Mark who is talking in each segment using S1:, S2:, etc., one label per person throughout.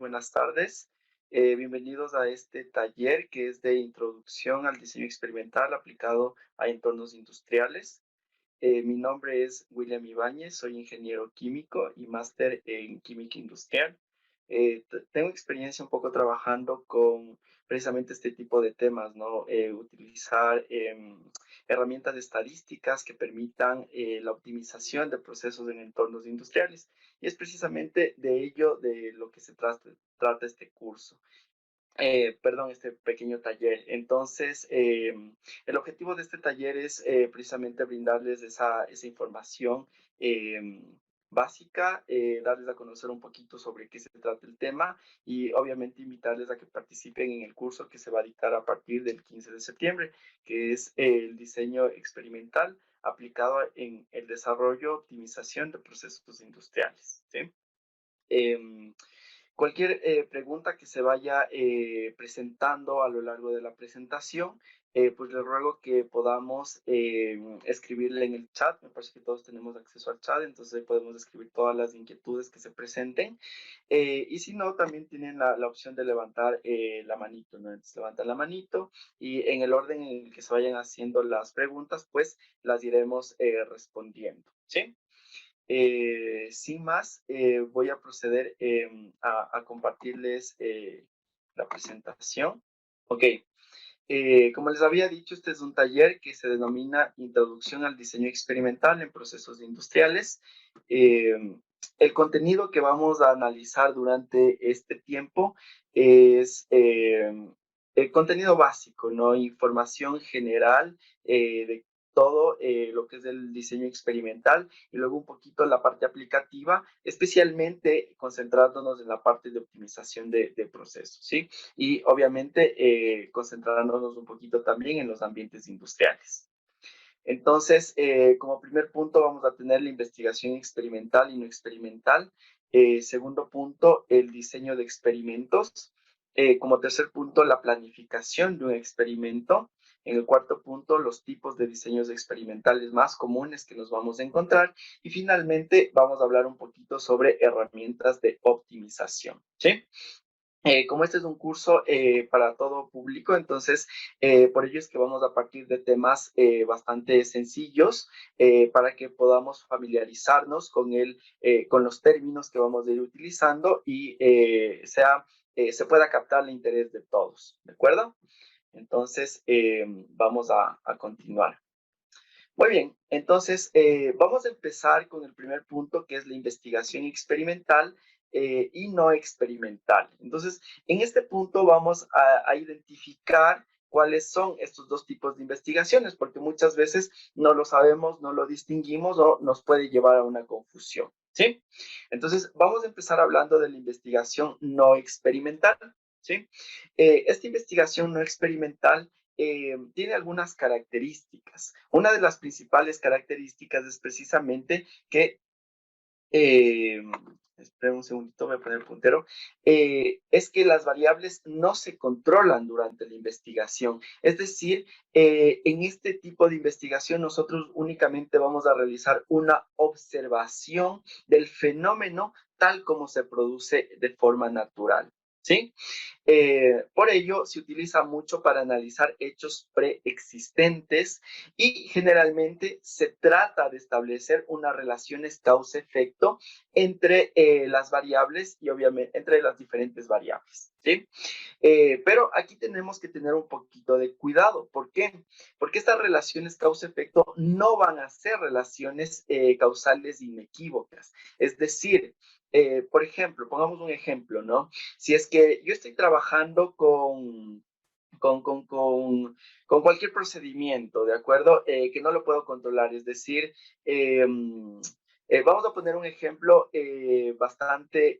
S1: buenas tardes. Bienvenidos a este taller que es de Introducción al Diseño Experimental aplicado a entornos industriales. Mi nombre es William Ibáñez, soy ingeniero químico y máster en química industrial. Tengo experiencia un poco trabajando con precisamente este tipo de temas, ¿no? Utilizar herramientas estadísticas que permitan la optimización de procesos en entornos industriales. Y es precisamente de ello de lo que se trata este curso. Perdón, este pequeño taller. Entonces, el objetivo de este taller es precisamente brindarles esa información eh, básica, darles a conocer un poquito sobre qué se trata el tema y obviamente invitarles a que participen en el curso que se va a dictar a partir del 15 de septiembre, que es el diseño experimental aplicado en el desarrollo, optimización de procesos industriales, ¿sí? Em, Cualquier pregunta que se vaya presentando a lo largo de la presentación, pues les ruego que podamos escribirle en el chat. Me parece que todos tenemos acceso al chat, entonces ahí podemos escribir todas las inquietudes que se presenten. Y si no, también tienen la opción de levantar la manito, ¿no? Entonces levantan la manito y en el orden en el que se vayan haciendo las preguntas, pues las iremos respondiendo, ¿sí? Sin más, voy a proceder a compartirles la presentación. Ok, como les había dicho, este es un taller que se denomina Introducción al Diseño Experimental en Procesos Industriales. El contenido que vamos a analizar durante este tiempo es el contenido básico, ¿no? Información general de todo lo que es el diseño experimental y luego un poquito la parte aplicativa, especialmente concentrándonos en la parte de optimización de procesos, ¿sí? Y obviamente concentrándonos un poquito también en los ambientes industriales. Entonces, como primer punto vamos a tener la investigación experimental y no experimental. Segundo punto, el diseño de experimentos. Como tercer punto, la planificación de un experimento. En el cuarto punto, los tipos de diseños experimentales más comunes que nos vamos a encontrar. Y finalmente, vamos a hablar un poquito sobre herramientas de optimización, ¿sí? Como este es un curso para todo público, entonces por ello es que vamos a partir de temas bastante sencillos para que podamos familiarizarnos con los términos que vamos a ir utilizando y se pueda captar el interés de todos, ¿de acuerdo? Entonces vamos a continuar. Muy bien, entonces vamos a empezar con el primer punto que es la investigación experimental y no experimental. Entonces, en este punto vamos a identificar cuáles son estos dos tipos de investigaciones, porque muchas veces no lo sabemos, no lo distinguimos o nos puede llevar a una confusión, ¿sí? Entonces, vamos a empezar hablando de la investigación no experimental, ¿sí? Esta investigación no experimental tiene algunas características. Una de las principales características es precisamente que, eh, espera un segundito, voy a poner el puntero, es que las variables no se controlan durante la investigación. Es decir, en este tipo de investigación nosotros únicamente vamos a realizar una observación del fenómeno tal como se produce de forma natural, ¿sí? Por ello, se utiliza mucho para analizar hechos preexistentes y generalmente se trata de establecer unas relaciones causa-efecto entre las variables y obviamente entre las diferentes variables, ¿sí? Pero aquí tenemos que tener un poquito de cuidado. ¿Por qué? Porque estas relaciones causa-efecto no van a ser relaciones causales inequívocas. Es decir, por ejemplo, pongamos un ejemplo, ¿no? Si es que yo estoy trabajando con, con, con, con cualquier procedimiento, ¿de acuerdo? Que no lo puedo controlar, es decir, vamos a poner un ejemplo bastante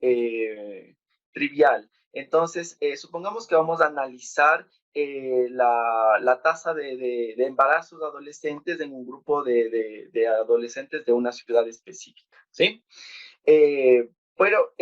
S1: trivial. Entonces, supongamos que vamos a analizar la tasa de embarazos adolescentes en un grupo de adolescentes de una ciudad específica, ¿sí? Pero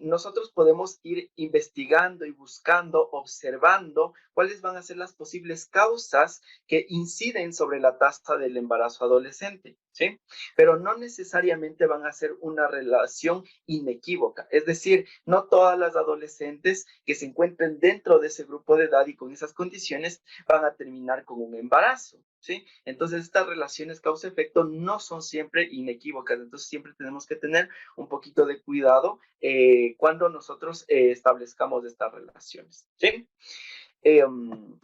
S1: nosotros podemos ir investigando y buscando, observando cuáles van a ser las posibles causas que inciden sobre la tasa del embarazo adolescente, ¿sí? Pero no necesariamente van a ser una relación inequívoca. Es decir, no todas las adolescentes que se encuentren dentro de ese grupo de edad y con esas condiciones van a terminar con un embarazo, ¿sí? Entonces, estas relaciones causa-efecto no son siempre inequívocas. Entonces, siempre tenemos que tener un poquito de cuidado cuando nosotros establezcamos estas relaciones, ¿sí? Um,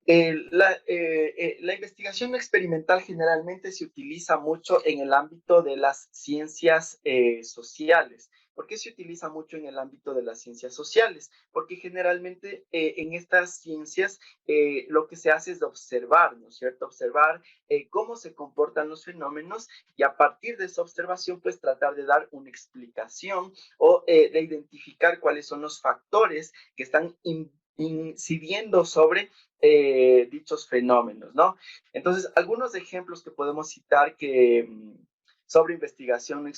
S1: la investigación experimental generalmente se utiliza mucho en el ámbito de las ciencias sociales. ¿Por qué se utiliza mucho en el ámbito de las ciencias sociales? Porque generalmente en estas ciencias lo que se hace es observar, ¿no es cierto? Observar cómo se comportan los fenómenos y a partir de esa observación, pues tratar de dar una explicación o de identificar cuáles son los factores que están incidiendo sobre dichos fenómenos, ¿no? Entonces, algunos ejemplos que podemos citar que sobre investigación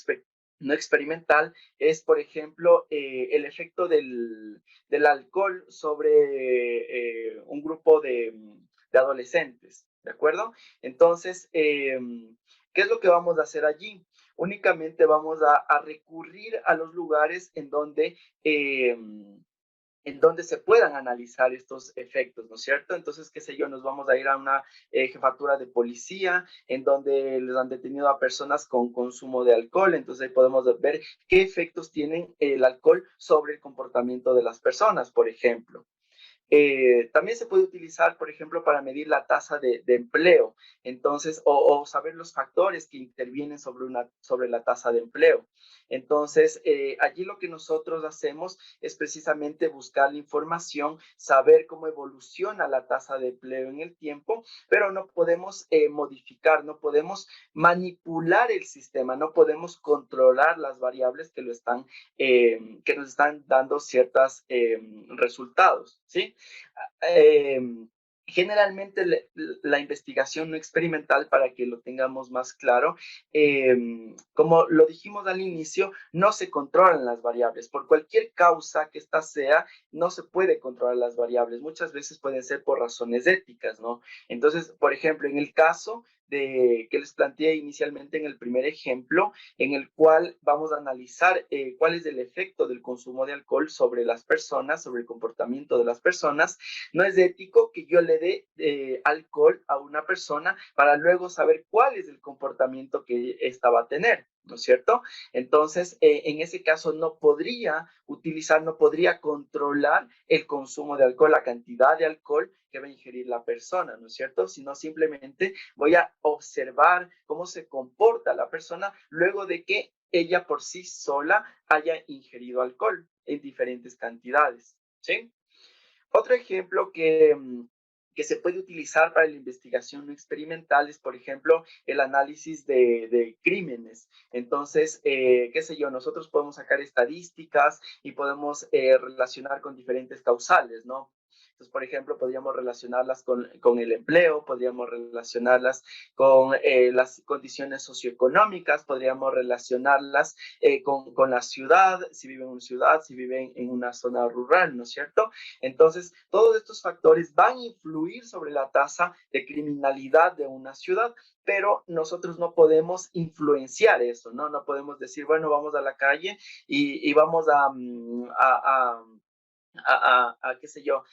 S1: no experimental es, por ejemplo, el efecto del alcohol sobre un grupo de adolescentes, ¿de acuerdo? Entonces, ¿qué es lo que vamos a hacer allí? Únicamente vamos a recurrir a los lugares en donde se puedan analizar estos efectos, ¿no es cierto? Entonces, qué sé yo, nos vamos a ir a una jefatura de policía en donde les han detenido a personas con consumo de alcohol, entonces ahí podemos ver qué efectos tienen el alcohol sobre el comportamiento de las personas, por ejemplo. También se puede utilizar, por ejemplo, para medir la tasa de empleo, entonces, o saber los factores que intervienen sobre la tasa de empleo. Entonces, allí lo que nosotros hacemos es precisamente buscar la información, saber cómo evoluciona la tasa de empleo en el tiempo, pero no podemos modificar, no podemos manipular el sistema, no podemos controlar las variables que nos están dando ciertos resultados, ¿sí? Eh, Generalmente la investigación no experimental, para que lo tengamos más claro, como lo dijimos al inicio, no se controlan las variables. Por cualquier causa que ésta sea, no se puede controlar las variables. Muchas veces pueden ser por razones éticas, ¿no? Entonces, por ejemplo, en el caso que les planteé inicialmente en el primer ejemplo, en el cual vamos a analizar cuál es el efecto del consumo de alcohol sobre las personas, sobre el comportamiento de las personas. No es ético que yo le dé alcohol a una persona para luego saber cuál es el comportamiento que ésta va a tener, ¿no es cierto? Entonces, en ese caso no podría utilizar, no podría controlar el consumo de alcohol, la cantidad de alcohol que va a ingerir la persona, ¿no es cierto? Sino simplemente voy a observar cómo se comporta la persona luego de que ella por sí sola haya ingerido alcohol en diferentes cantidades, ¿sí? Otro ejemplo que se puede utilizar para la investigación experimental es, por ejemplo, el análisis de crímenes. Entonces, qué sé yo, nosotros podemos sacar estadísticas y podemos relacionar con diferentes causales, ¿no? Entonces, por ejemplo, podríamos relacionarlas con el empleo, podríamos relacionarlas con las condiciones socioeconómicas, podríamos relacionarlas con la ciudad, si viven en una ciudad, si viven en una zona rural, ¿no es cierto? Entonces, todos estos factores van a influir sobre la tasa de criminalidad de una ciudad, pero nosotros no podemos influenciar eso, ¿no? No podemos decir, bueno, vamos a la calle y vamos qué sé yo,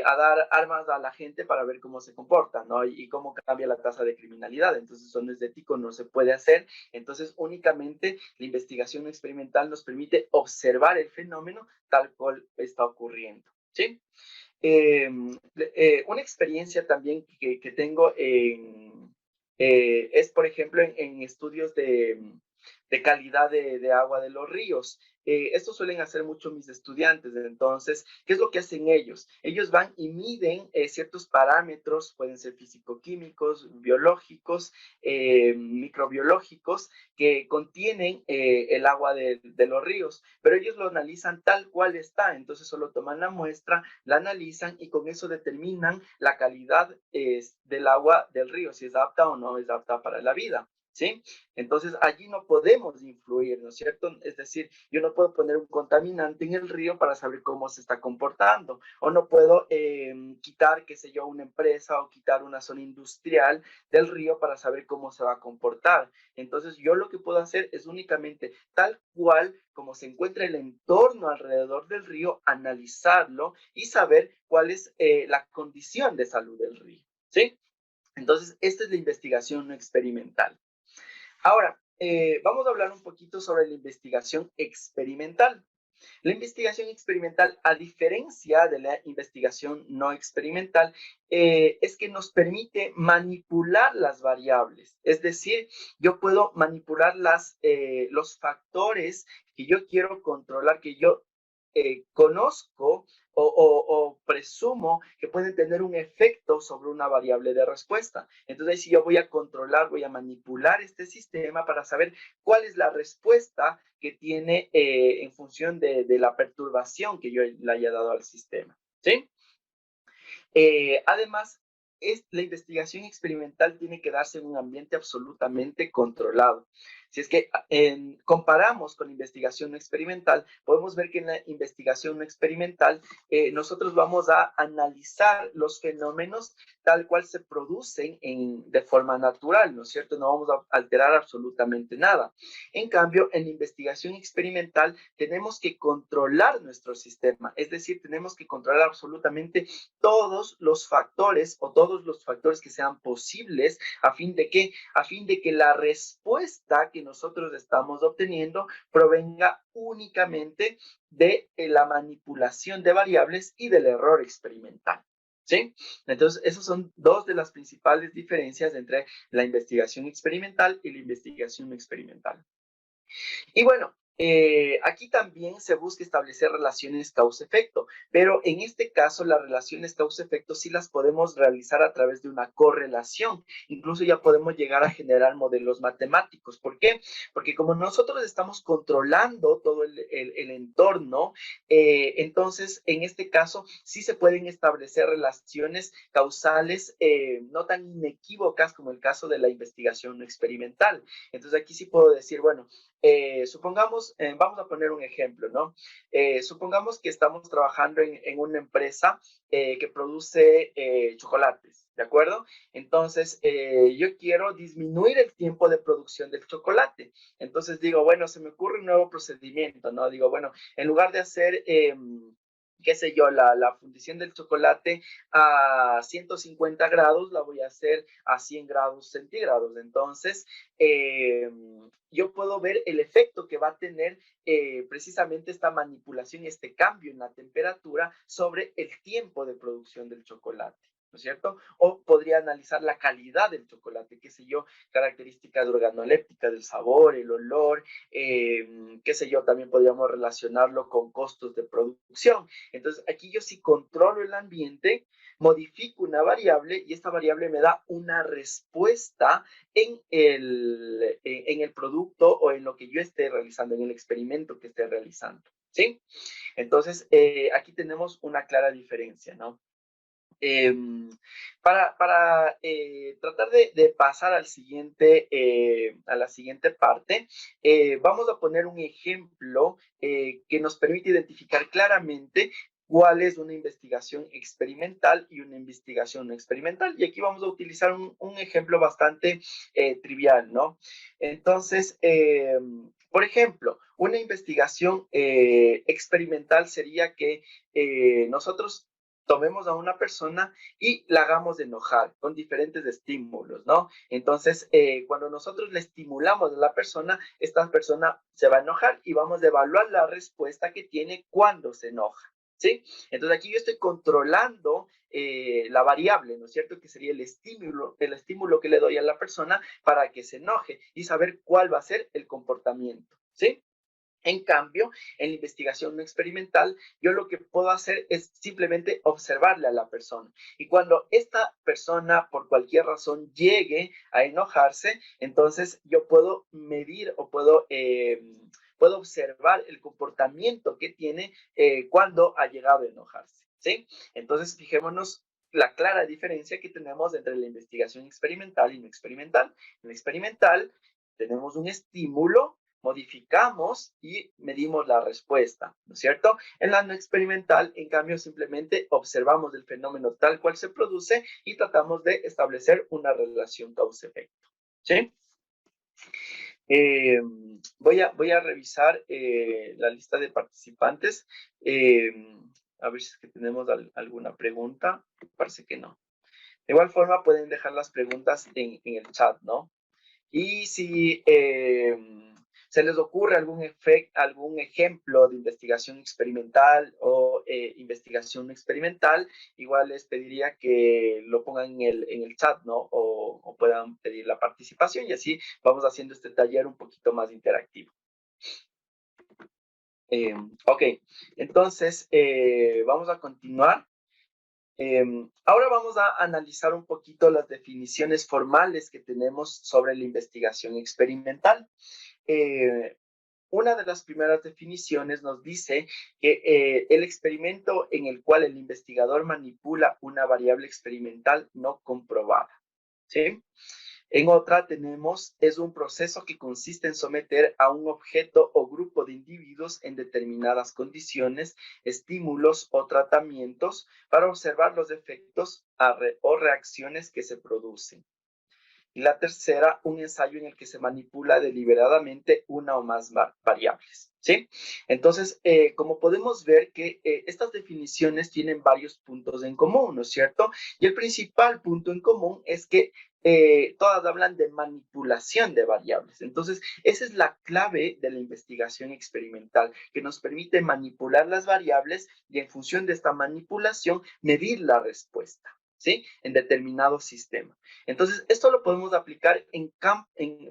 S1: a dar armas a la gente para ver cómo se comporta, ¿no? Y cómo cambia la tasa de criminalidad. Entonces, eso no es ético, no se puede hacer. Entonces, únicamente la investigación experimental nos permite observar el fenómeno tal cual está ocurriendo, ¿sí? Una experiencia también que tengo es, por ejemplo, en estudios de calidad de agua de los ríos. Esto suelen hacer mucho mis estudiantes. Entonces, ¿qué es lo que hacen ellos? Ellos van y miden ciertos parámetros, pueden ser físico-químicos, biológicos, microbiológicos, que contienen el agua de los ríos, pero ellos lo analizan tal cual está. Entonces, solo toman la muestra, la analizan y con eso determinan la calidad del agua del río, si es apta o no es apta para la vida. ¿sí? Entonces, allí no podemos influir, ¿no es cierto? Es decir, yo no puedo poner un contaminante en el río para saber cómo se está comportando, o no puedo quitar, qué sé yo, una empresa o quitar una zona industrial del río para saber cómo se va a comportar. Entonces, yo lo que puedo hacer es únicamente tal cual como se encuentra el entorno alrededor del río, analizarlo y saber cuál es la condición de salud del río, ¿sí? Entonces, esta es la investigación no experimental. Ahora, vamos a hablar un poquito sobre la investigación experimental. La investigación experimental, a diferencia de la investigación no experimental, es que nos permite manipular las variables. Es decir, yo puedo manipular los factores que yo quiero controlar, que yo conozco o presumo que pueden tener un efecto sobre una variable de respuesta. Entonces, si yo voy a controlar, voy a manipular este sistema para saber cuál es la respuesta que tiene en función de la perturbación que yo le haya dado al sistema. ¿Sí? Además, la investigación experimental tiene que darse en un ambiente absolutamente controlado. Si es que comparamos con investigación no experimental, podemos ver que en la investigación no experimental nosotros vamos a analizar los fenómenos tal cual se producen de forma natural, ¿no es cierto? No vamos a alterar absolutamente nada. En cambio, en la investigación experimental tenemos que controlar nuestro sistema, es decir, tenemos que controlar absolutamente todos los factores o todos los factores que sean posibles a fin de que la respuesta que nosotros estamos obteniendo provenga únicamente de la manipulación de variables y del error experimental. ¿Sí? Entonces, esas son dos de las principales diferencias entre la investigación experimental y la investigación no experimental. Y bueno, aquí también se busca establecer relaciones causa-efecto, pero en este caso las relaciones causa-efecto sí las podemos realizar a través de una correlación. Incluso ya podemos llegar a generar modelos matemáticos. ¿Por qué? Porque como nosotros estamos controlando todo el entorno, entonces en este caso sí se pueden establecer relaciones causales no tan inequívocas como el caso de la investigación no experimental. Entonces aquí sí puedo decir, bueno, supongamos, vamos a poner un ejemplo, ¿no? Supongamos que estamos trabajando en una empresa que produce chocolates, ¿de acuerdo? Entonces, yo quiero disminuir el tiempo de producción del chocolate. Entonces digo, bueno, se me ocurre un nuevo procedimiento, ¿no? Digo, bueno, en lugar de hacer qué sé yo, la fundición del chocolate a 150 grados, la voy a hacer a 100 grados centígrados. Entonces, yo puedo ver el efecto que va a tener precisamente esta manipulación y este cambio en la temperatura sobre el tiempo de producción del chocolate. ¿No es cierto? O podría analizar la calidad del chocolate, qué sé yo, características organolépticas del sabor, el olor, qué sé yo, también podríamos relacionarlo con costos de producción. Entonces, aquí yo sí controlo el ambiente, modifico una variable y esta variable me da una respuesta en el producto o en lo que yo esté realizando, en el experimento que esté realizando. ¿Sí? Entonces, aquí tenemos una clara diferencia, ¿no? Eh, para tratar de pasar a la siguiente parte, vamos a poner un ejemplo que nos permite identificar claramente cuál es una investigación experimental y una investigación no experimental. Y aquí vamos a utilizar un ejemplo bastante trivial, ¿no? Entonces, por ejemplo, una investigación experimental sería que nosotros tomemos a una persona y la hagamos enojar con diferentes estímulos, ¿no? Entonces, cuando nosotros le estimulamos a la persona, esta persona se va a enojar y vamos a evaluar la respuesta que tiene cuando se enoja, ¿sí? Entonces, aquí yo estoy controlando la variable, ¿no es cierto? Que sería el estímulo que le doy a la persona para que se enoje y saber cuál va a ser el comportamiento, ¿sí? En cambio, en la investigación no experimental, yo lo que puedo hacer es simplemente observarle a la persona. Y cuando esta persona, por cualquier razón, llegue a enojarse, entonces yo puedo medir o puedo observar el comportamiento que tiene cuando ha llegado a enojarse. ¿Sí? Entonces, fijémonos la clara diferencia que tenemos entre la investigación experimental y no experimental. En la experimental tenemos un estímulo, modificamos y medimos la respuesta, ¿no es cierto? En la no experimental, en cambio, simplemente observamos el fenómeno tal cual se produce y tratamos de establecer una relación causa-efecto, ¿sí? Voy a revisar la lista de participantes. A ver si es que tenemos alguna pregunta. Parece que no. De igual forma, pueden dejar las preguntas en el chat, ¿no? Y si se les ocurre algún ejemplo de investigación experimental o investigación no experimental, igual les pediría que lo pongan en el chat, ¿no? O puedan pedir la participación y así vamos haciendo este taller un poquito más interactivo. Ok, entonces vamos a continuar. Ahora vamos a analizar un poquito las definiciones formales que tenemos sobre la investigación experimental. Una de las primeras definiciones nos dice que el experimento en el cual el investigador manipula una variable experimental no comprobada, ¿sí? En otra tenemos, es un proceso que consiste en someter a un objeto o grupo de individuos en determinadas condiciones, estímulos o tratamientos para observar los efectos o reacciones que se producen. Y la tercera, un ensayo en el que se manipula deliberadamente una o más variables, ¿sí? Entonces, como podemos ver que estas definiciones tienen varios puntos en común, ¿no es cierto? Y el principal punto en común es que todas hablan de manipulación de variables. Entonces, esa es la clave de la investigación experimental, que nos permite manipular las variables y en función de esta manipulación medir la respuesta, ¿sí? En determinado sistema. Entonces, esto lo podemos aplicar en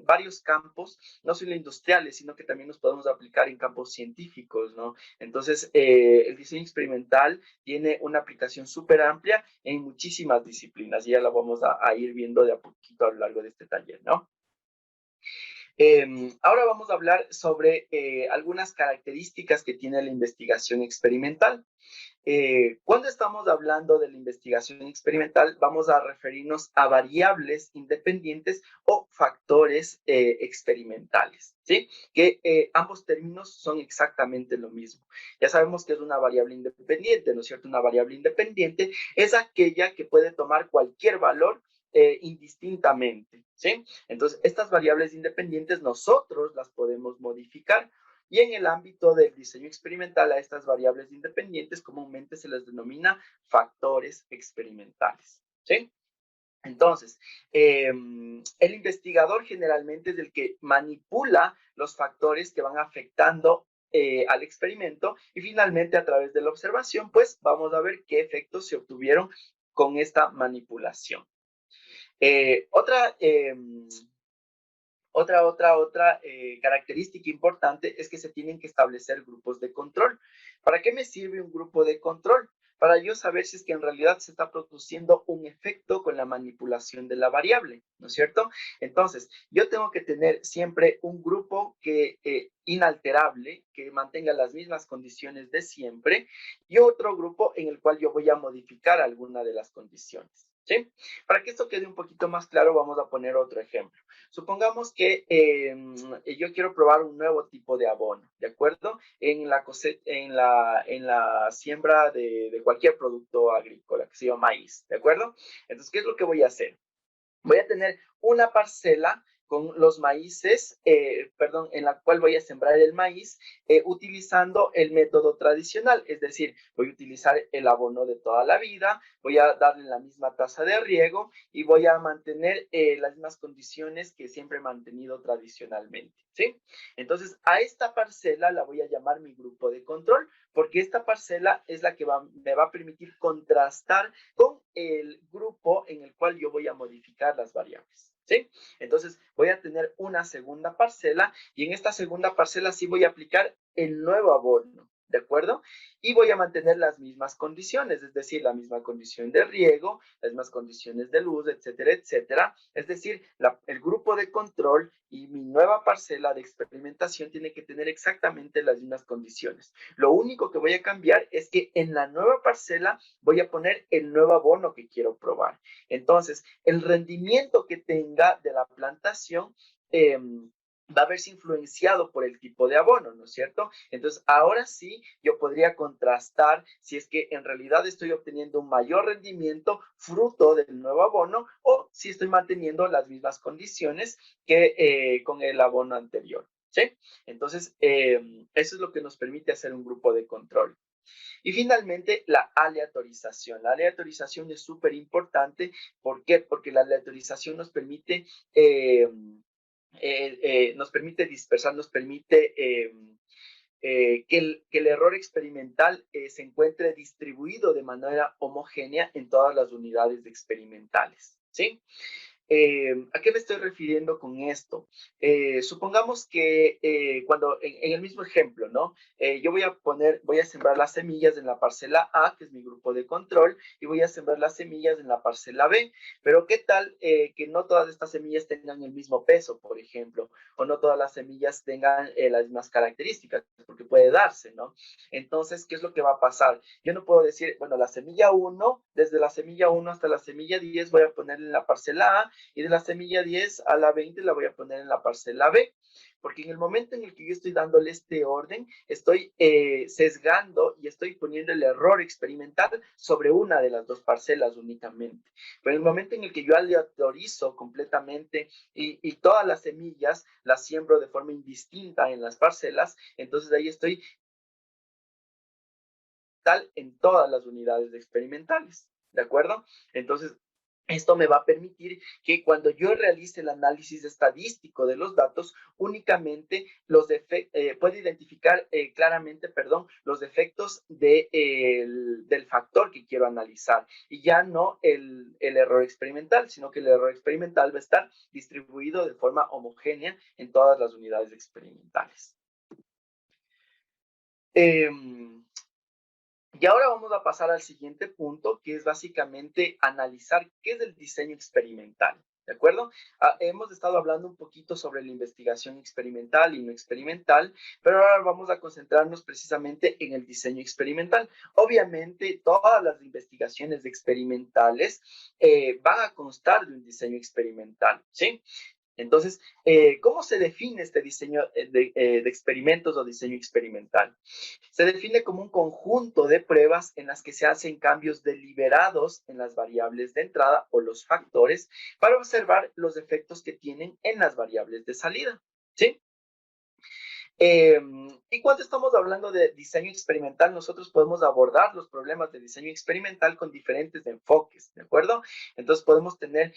S1: varios campos, no solo industriales, sino que también nos podemos aplicar en campos científicos, ¿no? Entonces, el diseño experimental tiene una aplicación súper amplia en muchísimas disciplinas y ya la vamos a ir viendo de a poquito a lo largo de este taller, ¿no? Ahora vamos a hablar sobre algunas características que tiene la investigación experimental. Cuando estamos hablando de la investigación experimental, vamos a referirnos a variables independientes o factores experimentales, ¿sí? Que ambos términos son exactamente lo mismo. Ya sabemos que es una variable independiente, ¿no es cierto? Una variable independiente es aquella que puede tomar cualquier valor indistintamente, ¿sí? Entonces, estas variables independientes nosotros las podemos modificar. Y en el ámbito del diseño experimental, a estas variables independientes comúnmente se les denomina factores experimentales, ¿sí? Entonces, el investigador generalmente es el que manipula los factores que van afectando al experimento y finalmente a través de la observación, pues vamos a ver qué efectos se obtuvieron con esta manipulación. Otra característica importante es que se tienen que establecer grupos de control. ¿Para qué me sirve un grupo de control? Para yo saber si es que en realidad se está produciendo un efecto con la manipulación de la variable, ¿no es cierto? Entonces, yo tengo que tener siempre un grupo que inalterable, que mantenga las mismas condiciones de siempre, y otro grupo en el cual yo voy a modificar alguna de las condiciones, ¿sí? Para que esto quede un poquito más claro, vamos a poner otro ejemplo. Supongamos que yo quiero probar un nuevo tipo de abono, ¿de acuerdo? En la siembra de cualquier producto agrícola, que se llama maíz, ¿de acuerdo? Entonces, ¿qué es lo que voy a hacer? Voy a tener una parcela con los maíces, en la cual voy a sembrar el maíz utilizando el método tradicional, es decir, voy a utilizar el abono de toda la vida, voy a darle la misma tasa de riego y voy a mantener las mismas condiciones que siempre he mantenido tradicionalmente, ¿sí? Entonces, a esta parcela la voy a llamar mi grupo de control, porque esta parcela es la que me va a permitir contrastar con el grupo en el cual yo voy a modificar las variables, ¿sí? Entonces, voy a tener una segunda parcela y en esta segunda parcela sí voy a aplicar el nuevo abono, ¿de acuerdo? Y voy a mantener las mismas condiciones, es decir, la misma condición de riego, las mismas condiciones de luz, etcétera, etcétera. Es decir, el grupo de control y mi nueva parcela de experimentación tiene que tener exactamente las mismas condiciones. Lo único que voy a cambiar es que en la nueva parcela voy a poner el nuevo abono que quiero probar. Entonces, el rendimiento que tenga de la plantación va a verse influenciado por el tipo de abono, ¿no es cierto? Entonces, ahora sí, yo podría contrastar si es que en realidad estoy obteniendo un mayor rendimiento fruto del nuevo abono o si estoy manteniendo las mismas condiciones que con el abono anterior, ¿sí? Entonces, eso es lo que nos permite hacer un grupo de control. Y finalmente, la aleatorización. La aleatorización es súper importante. ¿Por qué? Porque la aleatorización nos permite dispersar, nos permite que el error experimental se encuentre distribuido de manera homogénea en todas las unidades experimentales, ¿sí? ¿A qué me estoy refiriendo con esto? Supongamos que cuando en el mismo ejemplo, ¿no? Yo voy a sembrar las semillas en la parcela A, que es mi grupo de control, y voy a sembrar las semillas en la parcela B. Pero ¿qué tal que no todas estas semillas tengan el mismo peso, por ejemplo? O no todas las semillas tengan las mismas características, porque puede darse, ¿no? Entonces, ¿qué es lo que va a pasar? Yo no puedo decir, bueno, la semilla 1, desde la semilla 1 hasta la semilla 10 voy a poner en la parcela A, y de la semilla 10 a la 20 la voy a poner en la parcela B, porque en el momento en el que yo estoy dándole este orden, estoy sesgando y estoy poniendo el error experimental sobre una de las dos parcelas únicamente. Pero en el momento en el que yo aleatorizo completamente y todas las semillas las siembro de forma indistinta en las parcelas, entonces ahí estoy tal en todas las unidades experimentales, ¿de acuerdo? Entonces, esto me va a permitir que cuando yo realice el análisis estadístico de los datos, únicamente puede identificar claramente, los defectos del factor que quiero analizar y ya no el error experimental, sino que el error experimental va a estar distribuido de forma homogénea en todas las unidades experimentales. Y ahora vamos a pasar al siguiente punto, que es básicamente analizar qué es el diseño experimental, ¿de acuerdo? Hemos estado hablando un poquito sobre la investigación experimental y no experimental, pero ahora vamos a concentrarnos precisamente en el diseño experimental. Obviamente, todas las investigaciones experimentales van a constar de un diseño experimental, ¿sí? Entonces, ¿cómo se define este diseño de experimentos o diseño experimental? Se define como un conjunto de pruebas en las que se hacen cambios deliberados en las variables de entrada o los factores para observar los efectos que tienen en las variables de salida, ¿sí? Y cuando estamos hablando de diseño experimental, nosotros podemos abordar los problemas de diseño experimental con diferentes enfoques, ¿de acuerdo? Entonces podemos tener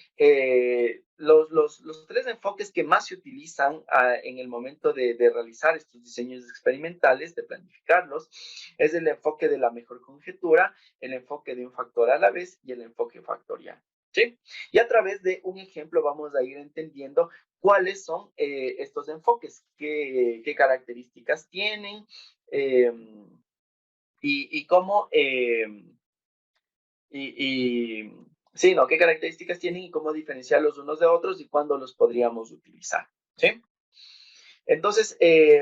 S1: los tres enfoques que más se utilizan en el momento de realizar estos diseños experimentales, de planificarlos, es el enfoque de la mejor conjetura, el enfoque de un factor a la vez y el enfoque factorial. ¿Sí? Y a través de un ejemplo vamos a ir entendiendo cuáles son estos enfoques, qué características tienen eh, y cómo, sí, ¿no? Qué características tienen y cómo diferenciarlos unos de otros y cuándo los podríamos utilizar, ¿sí? Entonces,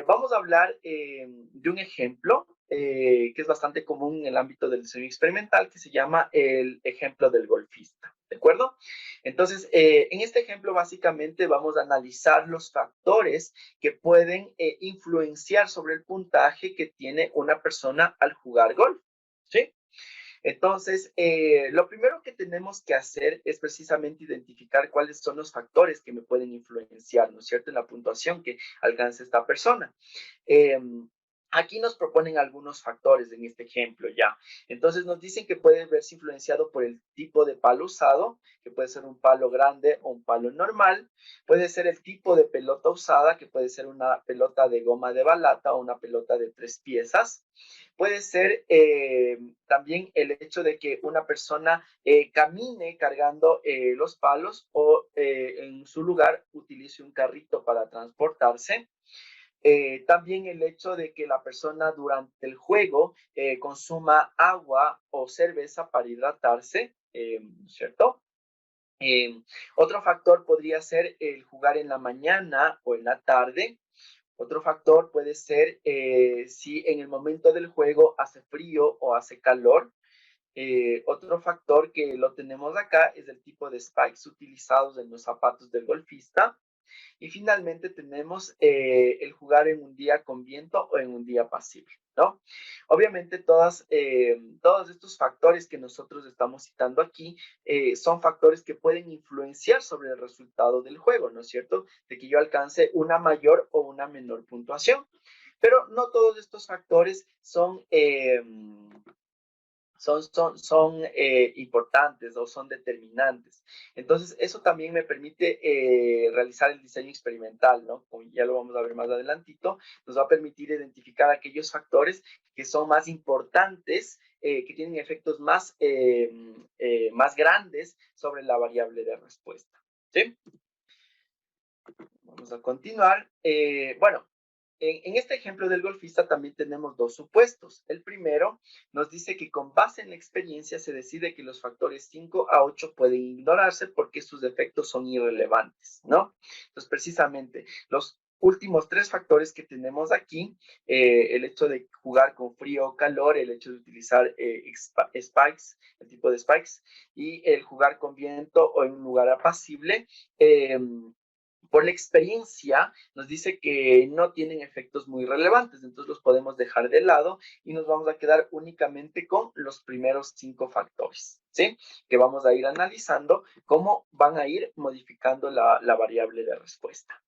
S1: vamos a hablar de un ejemplo que es bastante común en el ámbito del diseño experimental, que se llama el ejemplo del golfista, ¿de acuerdo? Entonces, en este ejemplo, básicamente vamos a analizar los factores que pueden influenciar sobre el puntaje que tiene una persona al jugar golf, ¿sí? Entonces, lo primero que tenemos que hacer es precisamente identificar cuáles son los factores que me pueden influenciar, ¿no es cierto?, en la puntuación que alcance esta persona. Aquí nos proponen algunos factores en este ejemplo ya. Entonces nos dicen que puede verse influenciado por el tipo de palo usado, que puede ser un palo grande o un palo normal. Puede ser el tipo de pelota usada, que puede ser una pelota de goma de balata o una pelota de 3 piezas. Puede ser también el hecho de que una persona camine cargando los palos o en su lugar utilice un carrito para transportarse. También el hecho de que la persona durante el juego consuma agua o cerveza para hidratarse, ¿cierto? Eh, Otro factor podría ser el jugar en la mañana o en la tarde. Otro factor puede ser si en el momento del juego hace frío o hace calor. Otro factor que lo tenemos acá es el tipo de spikes utilizados en los zapatos del golfista. Y finalmente tenemos el jugar en un día con viento o en un día pasible, ¿no? Obviamente todos estos factores que nosotros estamos citando aquí son factores que pueden influenciar sobre el resultado del juego, ¿no es cierto? De que yo alcance una mayor o una menor puntuación. Pero no todos estos factores son importantes o son determinantes. Entonces, eso también me permite realizar el diseño experimental, ¿no? Como ya lo vamos a ver más adelantito, nos va a permitir identificar aquellos factores que son más importantes, que tienen efectos más grandes sobre la variable de respuesta. ¿Sí? Vamos a continuar. Bueno, en este ejemplo del golfista también tenemos dos supuestos. El primero nos dice que con base en la experiencia se decide que los factores 5 a 8 pueden ignorarse porque sus efectos son irrelevantes, ¿no? Entonces, precisamente, los últimos tres factores que tenemos aquí, el hecho de jugar con frío o calor, el hecho de utilizar spikes, el tipo de spikes, y el jugar con viento o en un lugar apacible, por la experiencia nos dice que no tienen efectos muy relevantes, entonces los podemos dejar de lado y nos vamos a quedar únicamente con los primeros 5 factores, ¿sí? Que vamos a ir analizando cómo van a ir modificando la variable de respuesta.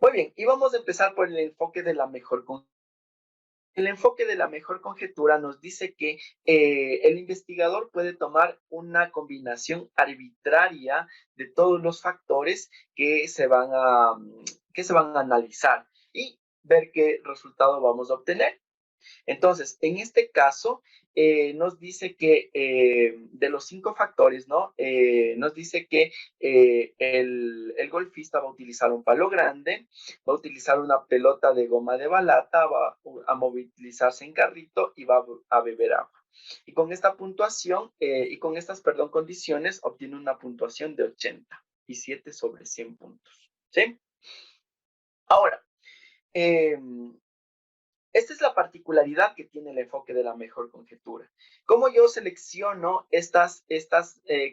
S1: Muy bien, y vamos a empezar por el enfoque de la mejor conjetura. El enfoque de la mejor conjetura nos dice que el investigador puede tomar una combinación arbitraria de todos los factores que se van a analizar y ver qué resultado vamos a obtener. Entonces, en este caso, nos dice que de los 5 factores, ¿no? Nos dice que el golfista va a utilizar un palo grande, va a utilizar una pelota de goma de balata, va a movilizarse en carrito y va a beber agua. Y con esta puntuación, y con estas, perdón, condiciones, obtiene una puntuación de 87 sobre 100 puntos. ¿Sí? Ahora, eh, esta es la particularidad que tiene el enfoque de la mejor conjetura. ¿Cómo yo selecciono estas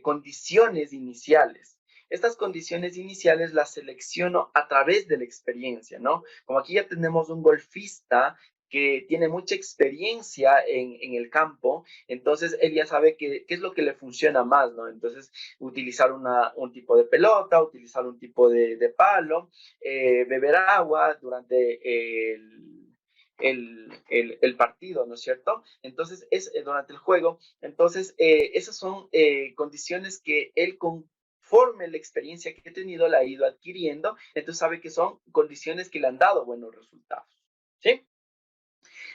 S1: condiciones iniciales? Estas condiciones iniciales las selecciono a través de la experiencia, ¿no? Como aquí ya tenemos un golfista que tiene mucha experiencia en el campo, entonces él ya sabe qué es lo que le funciona más, ¿no? Entonces, utilizar un tipo de pelota, utilizar un tipo de palo, beber agua durante el partido, ¿no es cierto? Entonces, es durante el juego. Entonces, esas son condiciones que él conforme la experiencia que ha tenido la ha ido adquiriendo, entonces sabe que son condiciones que le han dado buenos resultados, ¿sí?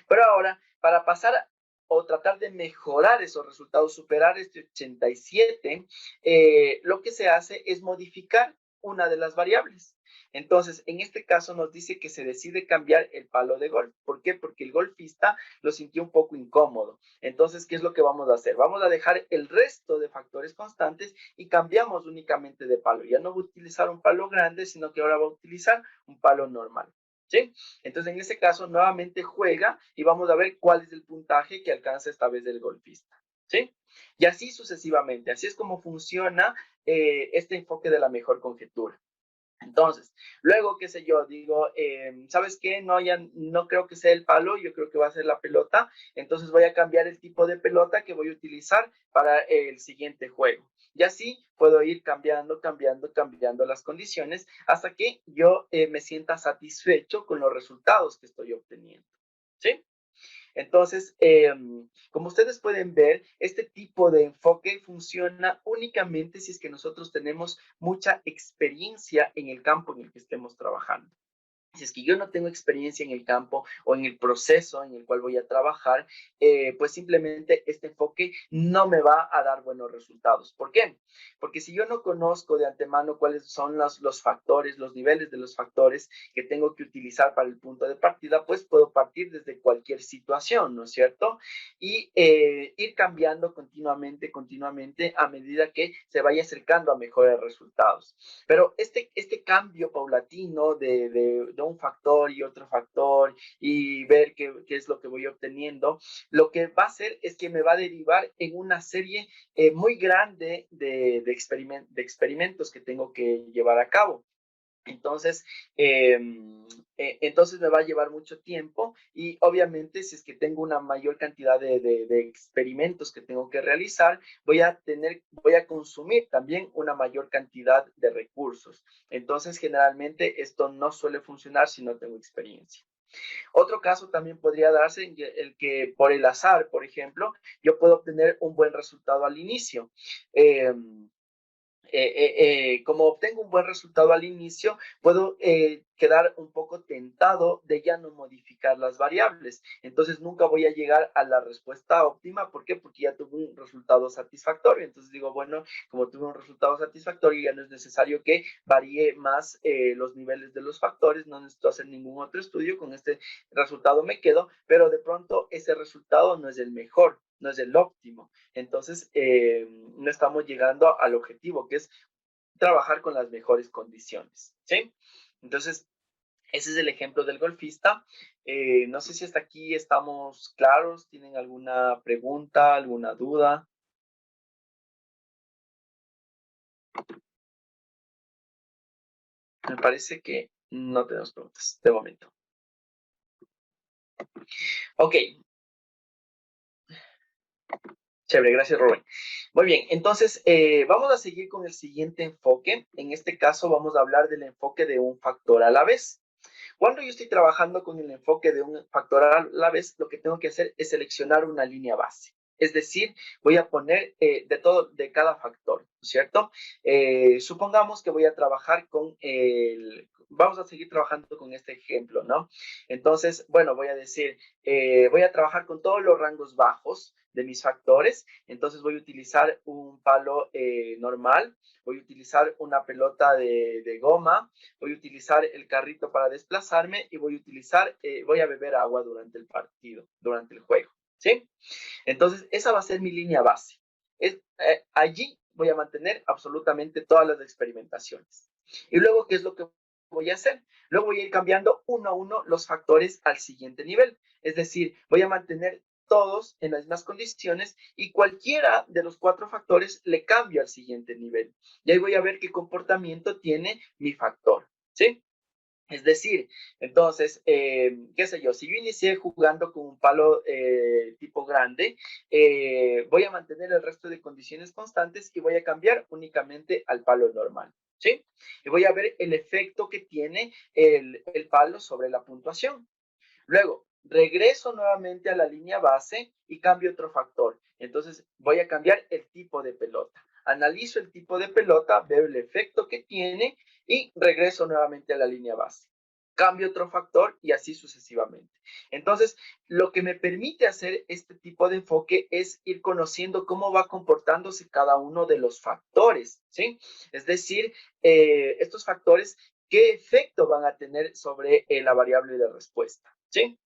S1: Pero ahora, para pasar o tratar de mejorar esos resultados, superar este 87, lo que se hace es modificar una de las variables. Entonces, en este caso nos dice que se decide cambiar el palo de golf. ¿Por qué? Porque el golfista lo sintió un poco incómodo. Entonces, ¿qué es lo que vamos a hacer? Vamos a dejar el resto de factores constantes y cambiamos únicamente de palo. Ya no va a utilizar un palo grande, sino que ahora va a utilizar un palo normal. ¿Sí? Entonces, en ese caso, nuevamente juega y vamos a ver cuál es el puntaje que alcanza esta vez el golfista. ¿Sí? Y así sucesivamente. Así es como funciona este enfoque de la mejor conjetura. Entonces, luego, qué sé yo, digo, ¿sabes qué? No, ya no creo que sea el palo, yo creo que va a ser la pelota. Entonces voy a cambiar el tipo de pelota que voy a utilizar para el siguiente juego. Y así puedo ir cambiando las condiciones hasta que yo me sienta satisfecho con los resultados que estoy obteniendo. ¿Sí? Entonces, como ustedes pueden ver, este tipo de enfoque funciona únicamente si es que nosotros tenemos mucha experiencia en el campo en el que estemos trabajando. Si es que yo no tengo experiencia en el campo o en el proceso en el cual voy a trabajar, pues simplemente este enfoque no me va a dar buenos resultados. ¿Por qué? Porque si yo no conozco de antemano cuáles son los factores, los niveles de los factores que tengo que utilizar para el punto de partida, pues puedo partir desde cualquier situación, ¿no es cierto? Y ir cambiando continuamente a medida que se vaya acercando a mejores resultados. Pero este cambio paulatino de un factor y otro factor y ver qué es lo que voy obteniendo, lo que va a hacer es que me va a derivar en una serie muy grande de experimentos que tengo que llevar a cabo. Entonces, entonces me va a llevar mucho tiempo y obviamente si es que tengo una mayor cantidad de experimentos que tengo que realizar, voy a consumir también una mayor cantidad de recursos. Entonces, generalmente esto no suele funcionar si no tengo experiencia. Otro caso también podría darse en el que por el azar, por ejemplo, yo puedo obtener un buen resultado al inicio. Eh, como obtengo un buen resultado al inicio, puedo quedar un poco tentado de ya no modificar las variables. Entonces nunca voy a llegar a la respuesta óptima. ¿Por qué? Porque ya tuve un resultado satisfactorio. Entonces digo, bueno, como tuve un resultado satisfactorio, ya no es necesario que varíe más los niveles de los factores. No necesito hacer ningún otro estudio. Con este resultado me quedo, pero de pronto ese resultado no es el mejor, no es el óptimo. Entonces, no estamos llegando al objetivo, que es trabajar con las mejores condiciones, ¿sí? Entonces, ese es el ejemplo del golfista. No sé si hasta aquí estamos claros. ¿Tienen alguna pregunta, alguna duda? Me parece que no tenemos preguntas de momento. Ok, chévere, gracias, Rubén. Muy bien, entonces vamos a seguir con el siguiente enfoque. En este caso vamos a hablar del enfoque de un factor a la vez. Cuando yo estoy trabajando con el enfoque de un factor a la vez, lo que tengo que hacer es seleccionar una línea base. Es decir, voy a poner de cada factor, ¿no es cierto? Supongamos que voy a trabajar vamos a seguir trabajando con este ejemplo, ¿no? Entonces, bueno, voy a decir, voy a trabajar con todos los rangos bajos de mis factores. Entonces voy a utilizar un palo normal, voy a utilizar una pelota de goma, voy a utilizar el carrito para desplazarme y voy a beber agua durante el partido, durante el juego, ¿sí? Entonces, esa va a ser mi línea base. Allí voy a mantener absolutamente todas las experimentaciones. Y luego, ¿qué es lo que voy a hacer? Luego voy a ir cambiando uno a uno los factores al siguiente nivel. Es decir, voy a mantener todos en las mismas condiciones y cualquiera de los cuatro factores le cambio al siguiente nivel. Y ahí voy a ver qué comportamiento tiene mi factor, ¿sí? Es decir, entonces, qué sé yo, si yo inicié jugando con un palo tipo grande, voy a mantener el resto de condiciones constantes y voy a cambiar únicamente al palo normal, ¿sí? Y voy a ver el efecto que tiene el palo sobre la puntuación. Luego, regreso nuevamente a la línea base y cambio otro factor. Entonces, voy a cambiar el tipo de pelota. Analizo el tipo de pelota, veo el efecto que tiene y regreso nuevamente a la línea base. Cambio otro factor y así sucesivamente. Entonces, lo que me permite hacer este tipo de enfoque es ir conociendo cómo va comportándose cada uno de los factores, ¿sí? Es decir, estos factores, qué efecto van a tener sobre la variable de respuesta, ¿sí?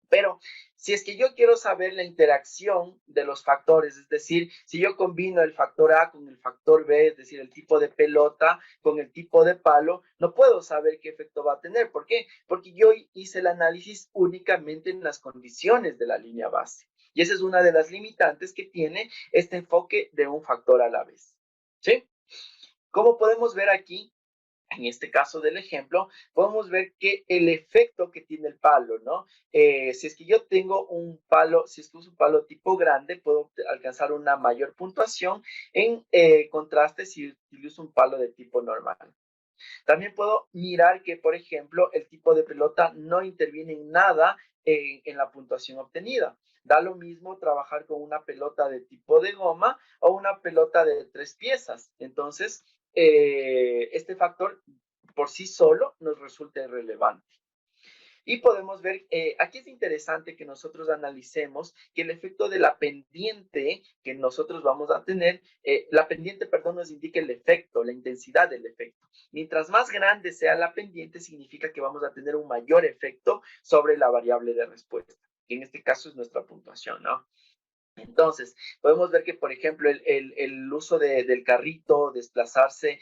S1: Pero si es que yo quiero saber la interacción de los factores, es decir, si yo combino el factor A con el factor B, es decir, el tipo de pelota con el tipo de palo, no puedo saber qué efecto va a tener. ¿Por qué? Porque yo hice el análisis únicamente en las condiciones de la línea base. Y esa es una de las limitantes que tiene este enfoque de un factor a la vez. ¿Sí? Como podemos ver aquí, en este caso del ejemplo, podemos ver que el efecto que tiene el palo, ¿no? Si es que yo tengo un palo, si es que uso un palo tipo grande, puedo alcanzar una mayor puntuación en contraste si utilizo un palo de tipo normal. También puedo mirar que, por ejemplo, el tipo de pelota no interviene en nada en la puntuación obtenida. Da lo mismo trabajar con una pelota de tipo de goma o una pelota de 3 piezas. Entonces, este factor por sí solo nos resulta irrelevante. Y podemos ver, aquí es interesante que nosotros analicemos que el efecto de la pendiente que nosotros vamos a tener, la pendiente, perdón, nos indica el efecto, la intensidad del efecto. Mientras más grande sea la pendiente, significa que vamos a tener un mayor efecto sobre la variable de respuesta, que en este caso es nuestra puntuación, ¿no? Entonces, podemos ver que, por ejemplo, el uso del carrito, desplazarse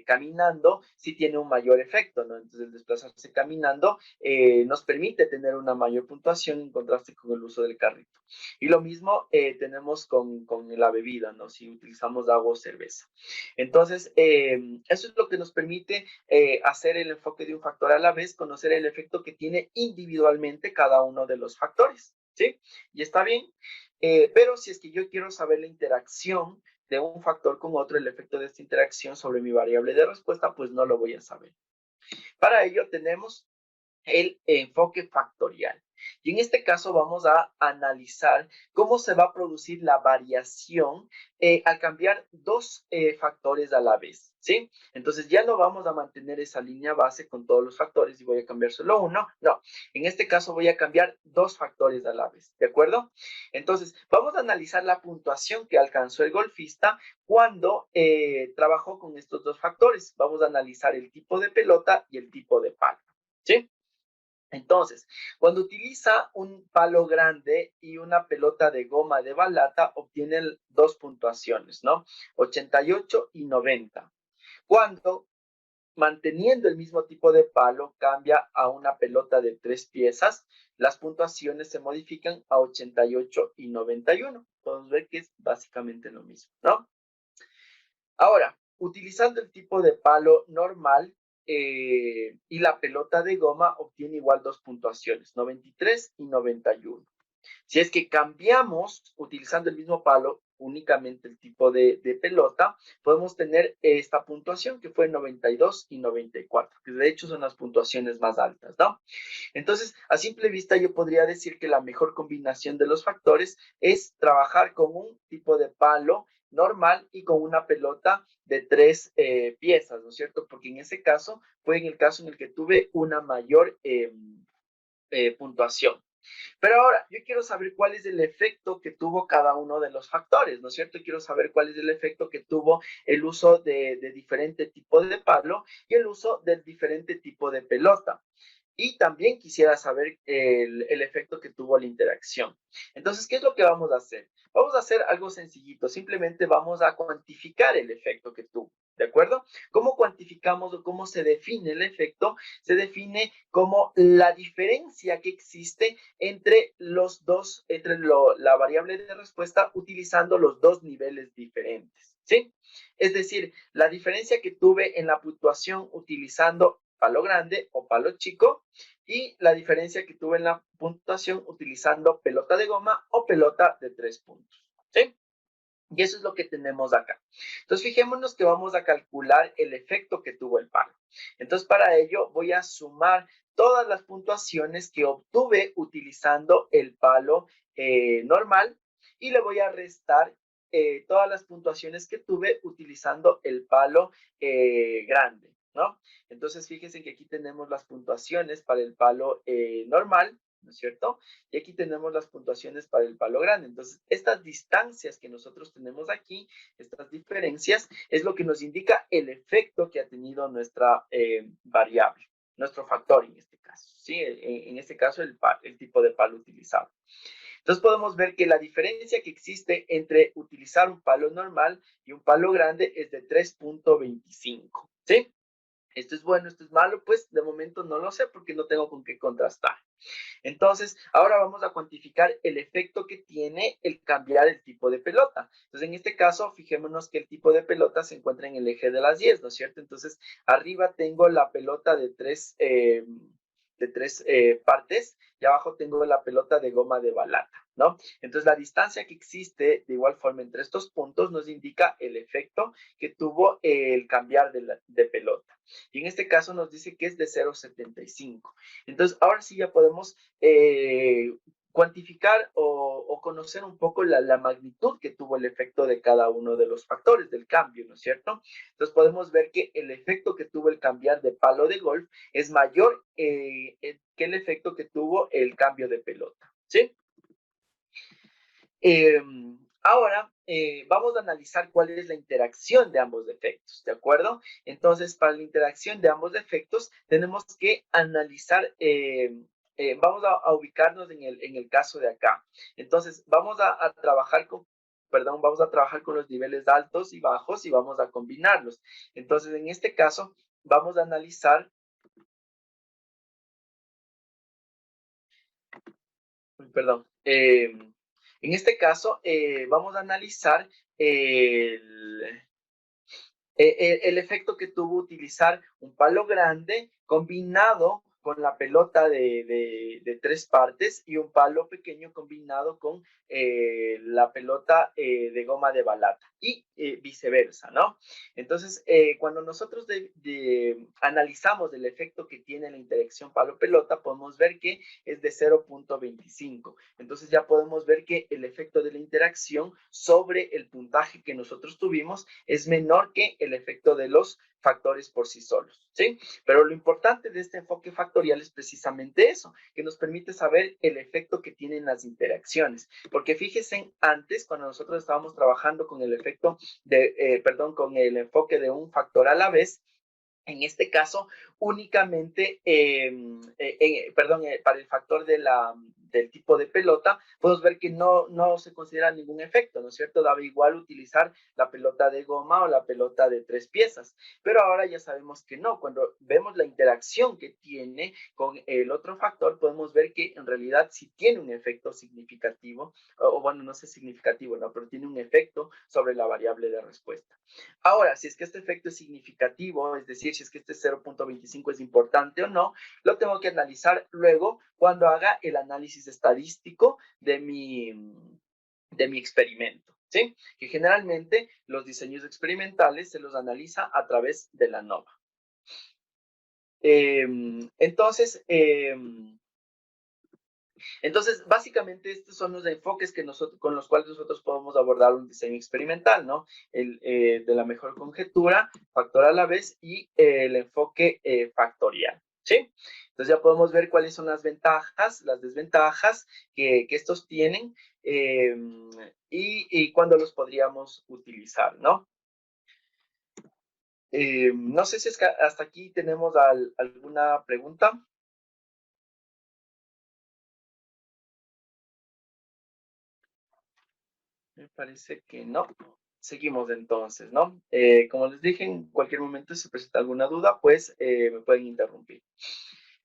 S1: caminando, sí tiene un mayor efecto, ¿no? Entonces, el desplazarse caminando nos permite tener una mayor puntuación en contraste con el uso del carrito. Y lo mismo tenemos con la bebida, ¿no? Si utilizamos agua o cerveza. Entonces, eso es lo que nos permite hacer el enfoque de un factor a la vez, conocer el efecto que tiene individualmente cada uno de los factores, ¿sí? Y está bien. Pero si es que yo quiero saber la interacción de un factor con otro, el efecto de esta interacción sobre mi variable de respuesta, pues no lo voy a saber. Para ello tenemos el enfoque factorial. Y en este caso vamos a analizar cómo se va a producir la variación al cambiar dos factores a la vez, ¿sí? Entonces ya no vamos a mantener esa línea base con todos los factores y voy a cambiar solo uno, no. En este caso voy a cambiar dos factores a la vez, ¿de acuerdo? Entonces vamos a analizar la puntuación que alcanzó el golfista cuando trabajó con estos dos factores. Vamos a analizar el tipo de pelota y el tipo de palo, ¿sí? Entonces, cuando utiliza un palo grande y una pelota de goma de balata, obtiene dos puntuaciones, ¿no? 88 y 90. Cuando, manteniendo el mismo tipo de palo, cambia a una pelota de 3 piezas, las puntuaciones se modifican a 88 y 91. Podemos ver que es básicamente lo mismo, ¿no? Ahora, utilizando el tipo de palo normal y la pelota de goma, obtiene igual dos puntuaciones, 93 y 91. Si es que cambiamos, utilizando el mismo palo, únicamente el tipo de pelota, podemos tener esta puntuación que fue 92 y 94, que de hecho son las puntuaciones más altas, ¿no? Entonces, a simple vista, yo podría decir que la mejor combinación de los factores es trabajar con un tipo de palo normal y con una pelota de 3 piezas, ¿no es cierto? Porque en ese caso fue en el caso en el que tuve una mayor puntuación. Pero ahora, yo quiero saber cuál es el efecto que tuvo cada uno de los factores, ¿no es cierto? Quiero saber cuál es el efecto que tuvo el uso de diferente tipo de palo y el uso del diferente tipo de pelota. Y también quisiera saber el efecto que tuvo la interacción. Entonces, ¿qué es lo que vamos a hacer? Vamos a hacer algo sencillito. Simplemente vamos a cuantificar el efecto que tuvo. ¿De acuerdo? ¿Cómo cuantificamos o cómo se define el efecto? Se define como la diferencia que existe entre los dos, la variable de respuesta utilizando los dos niveles diferentes. ¿Sí? Es decir, la diferencia que tuve en la puntuación utilizando palo grande o palo chico y la diferencia que tuve en la puntuación utilizando pelota de goma o pelota de 3 puntos. ¿Sí? Y eso es lo que tenemos acá. Entonces, fijémonos que vamos a calcular el efecto que tuvo el palo. Entonces, para ello voy a sumar todas las puntuaciones que obtuve utilizando el palo normal y le voy a restar todas las puntuaciones que tuve utilizando el palo grande, ¿no? Entonces, fíjense que aquí tenemos las puntuaciones para el palo normal, ¿no es cierto? Y aquí tenemos las puntuaciones para el palo grande. Entonces, estas distancias que nosotros tenemos aquí, estas diferencias, es lo que nos indica el efecto que ha tenido nuestra variable, nuestro factor en este caso, ¿sí? En este caso, el tipo de palo utilizado. Entonces podemos ver que la diferencia que existe entre utilizar un palo normal y un palo grande es de 3.25, ¿sí? Esto es bueno, esto es malo, pues de momento no lo sé porque no tengo con qué contrastar. Entonces, ahora vamos a cuantificar el efecto que tiene el cambiar el tipo de pelota. Entonces, en este caso, fijémonos que el tipo de pelota se encuentra en el eje de las 10, ¿no es cierto? Entonces, arriba tengo la pelota de tres partes y abajo tengo la pelota de goma de balata, ¿no? Entonces, la distancia que existe de igual forma entre estos puntos nos indica el efecto que tuvo el cambiar de pelota. Y en este caso nos dice que es de 0.75. Entonces, ahora sí ya podemos cuantificar o conocer un poco la magnitud que tuvo el efecto de cada uno de los factores del cambio, ¿no es cierto? Entonces podemos ver que el efecto que tuvo el cambiar de palo de golf es mayor que el efecto que tuvo el cambio de pelota, ¿sí? Ahora vamos a analizar cuál es la interacción de ambos efectos, ¿de acuerdo? Entonces, para la interacción de ambos efectos, tenemos que analizar, vamos a ubicarnos en el caso de acá. Entonces, vamos a trabajar con, perdón, vamos a trabajar con los niveles altos y bajos y vamos a combinarlos. Entonces, en este caso, vamos a analizar, perdón, en este caso, vamos a analizar el, el efecto que tuvo utilizar un palo grande combinado con la pelota de tres partes y un palo pequeño combinado con la pelota de goma de balata y viceversa, ¿no? Entonces, cuando nosotros analizamos el efecto que tiene la interacción palo-pelota, podemos ver que es de 0.25. Entonces ya podemos ver que el efecto de la interacción sobre el puntaje que nosotros tuvimos es menor que el efecto de los factores por sí solos, ¿sí? Pero lo importante de este enfoque factorial es precisamente eso, que nos permite saber el efecto que tienen las interacciones. Porque fíjense antes, cuando nosotros estábamos trabajando con el efecto con el enfoque de un factor a la vez, en este caso, únicamente, para el factor del tipo de pelota, podemos ver que no se considera ningún efecto, ¿no es cierto? Daba igual utilizar la pelota de goma o la pelota de tres piezas, pero ahora ya sabemos que no. Cuando vemos la interacción que tiene con el otro factor, podemos ver que en realidad sí tiene un efecto significativo, o bueno, no sé significativo, ¿no? Pero tiene un efecto sobre la variable de respuesta. Ahora, si es que este efecto es significativo, es decir, si es que este 0.25 es importante o no, lo tengo que analizar luego cuando haga el análisis estadístico de mi experimento, ¿sí? Que generalmente los diseños experimentales se los analiza a través de la ANOVA. Entonces, básicamente estos son los enfoques con los cuales nosotros podemos abordar un diseño experimental, ¿no? De la mejor conjetura, factor a la vez y el enfoque factorial, ¿sí? Entonces ya podemos ver cuáles son las ventajas, las desventajas que estos tienen y cuándo los podríamos utilizar, ¿no? No sé si es que hasta aquí tenemos alguna pregunta. Me parece que no. Seguimos entonces, ¿no? Como les dije, en cualquier momento si se presenta alguna duda, pues me pueden interrumpir.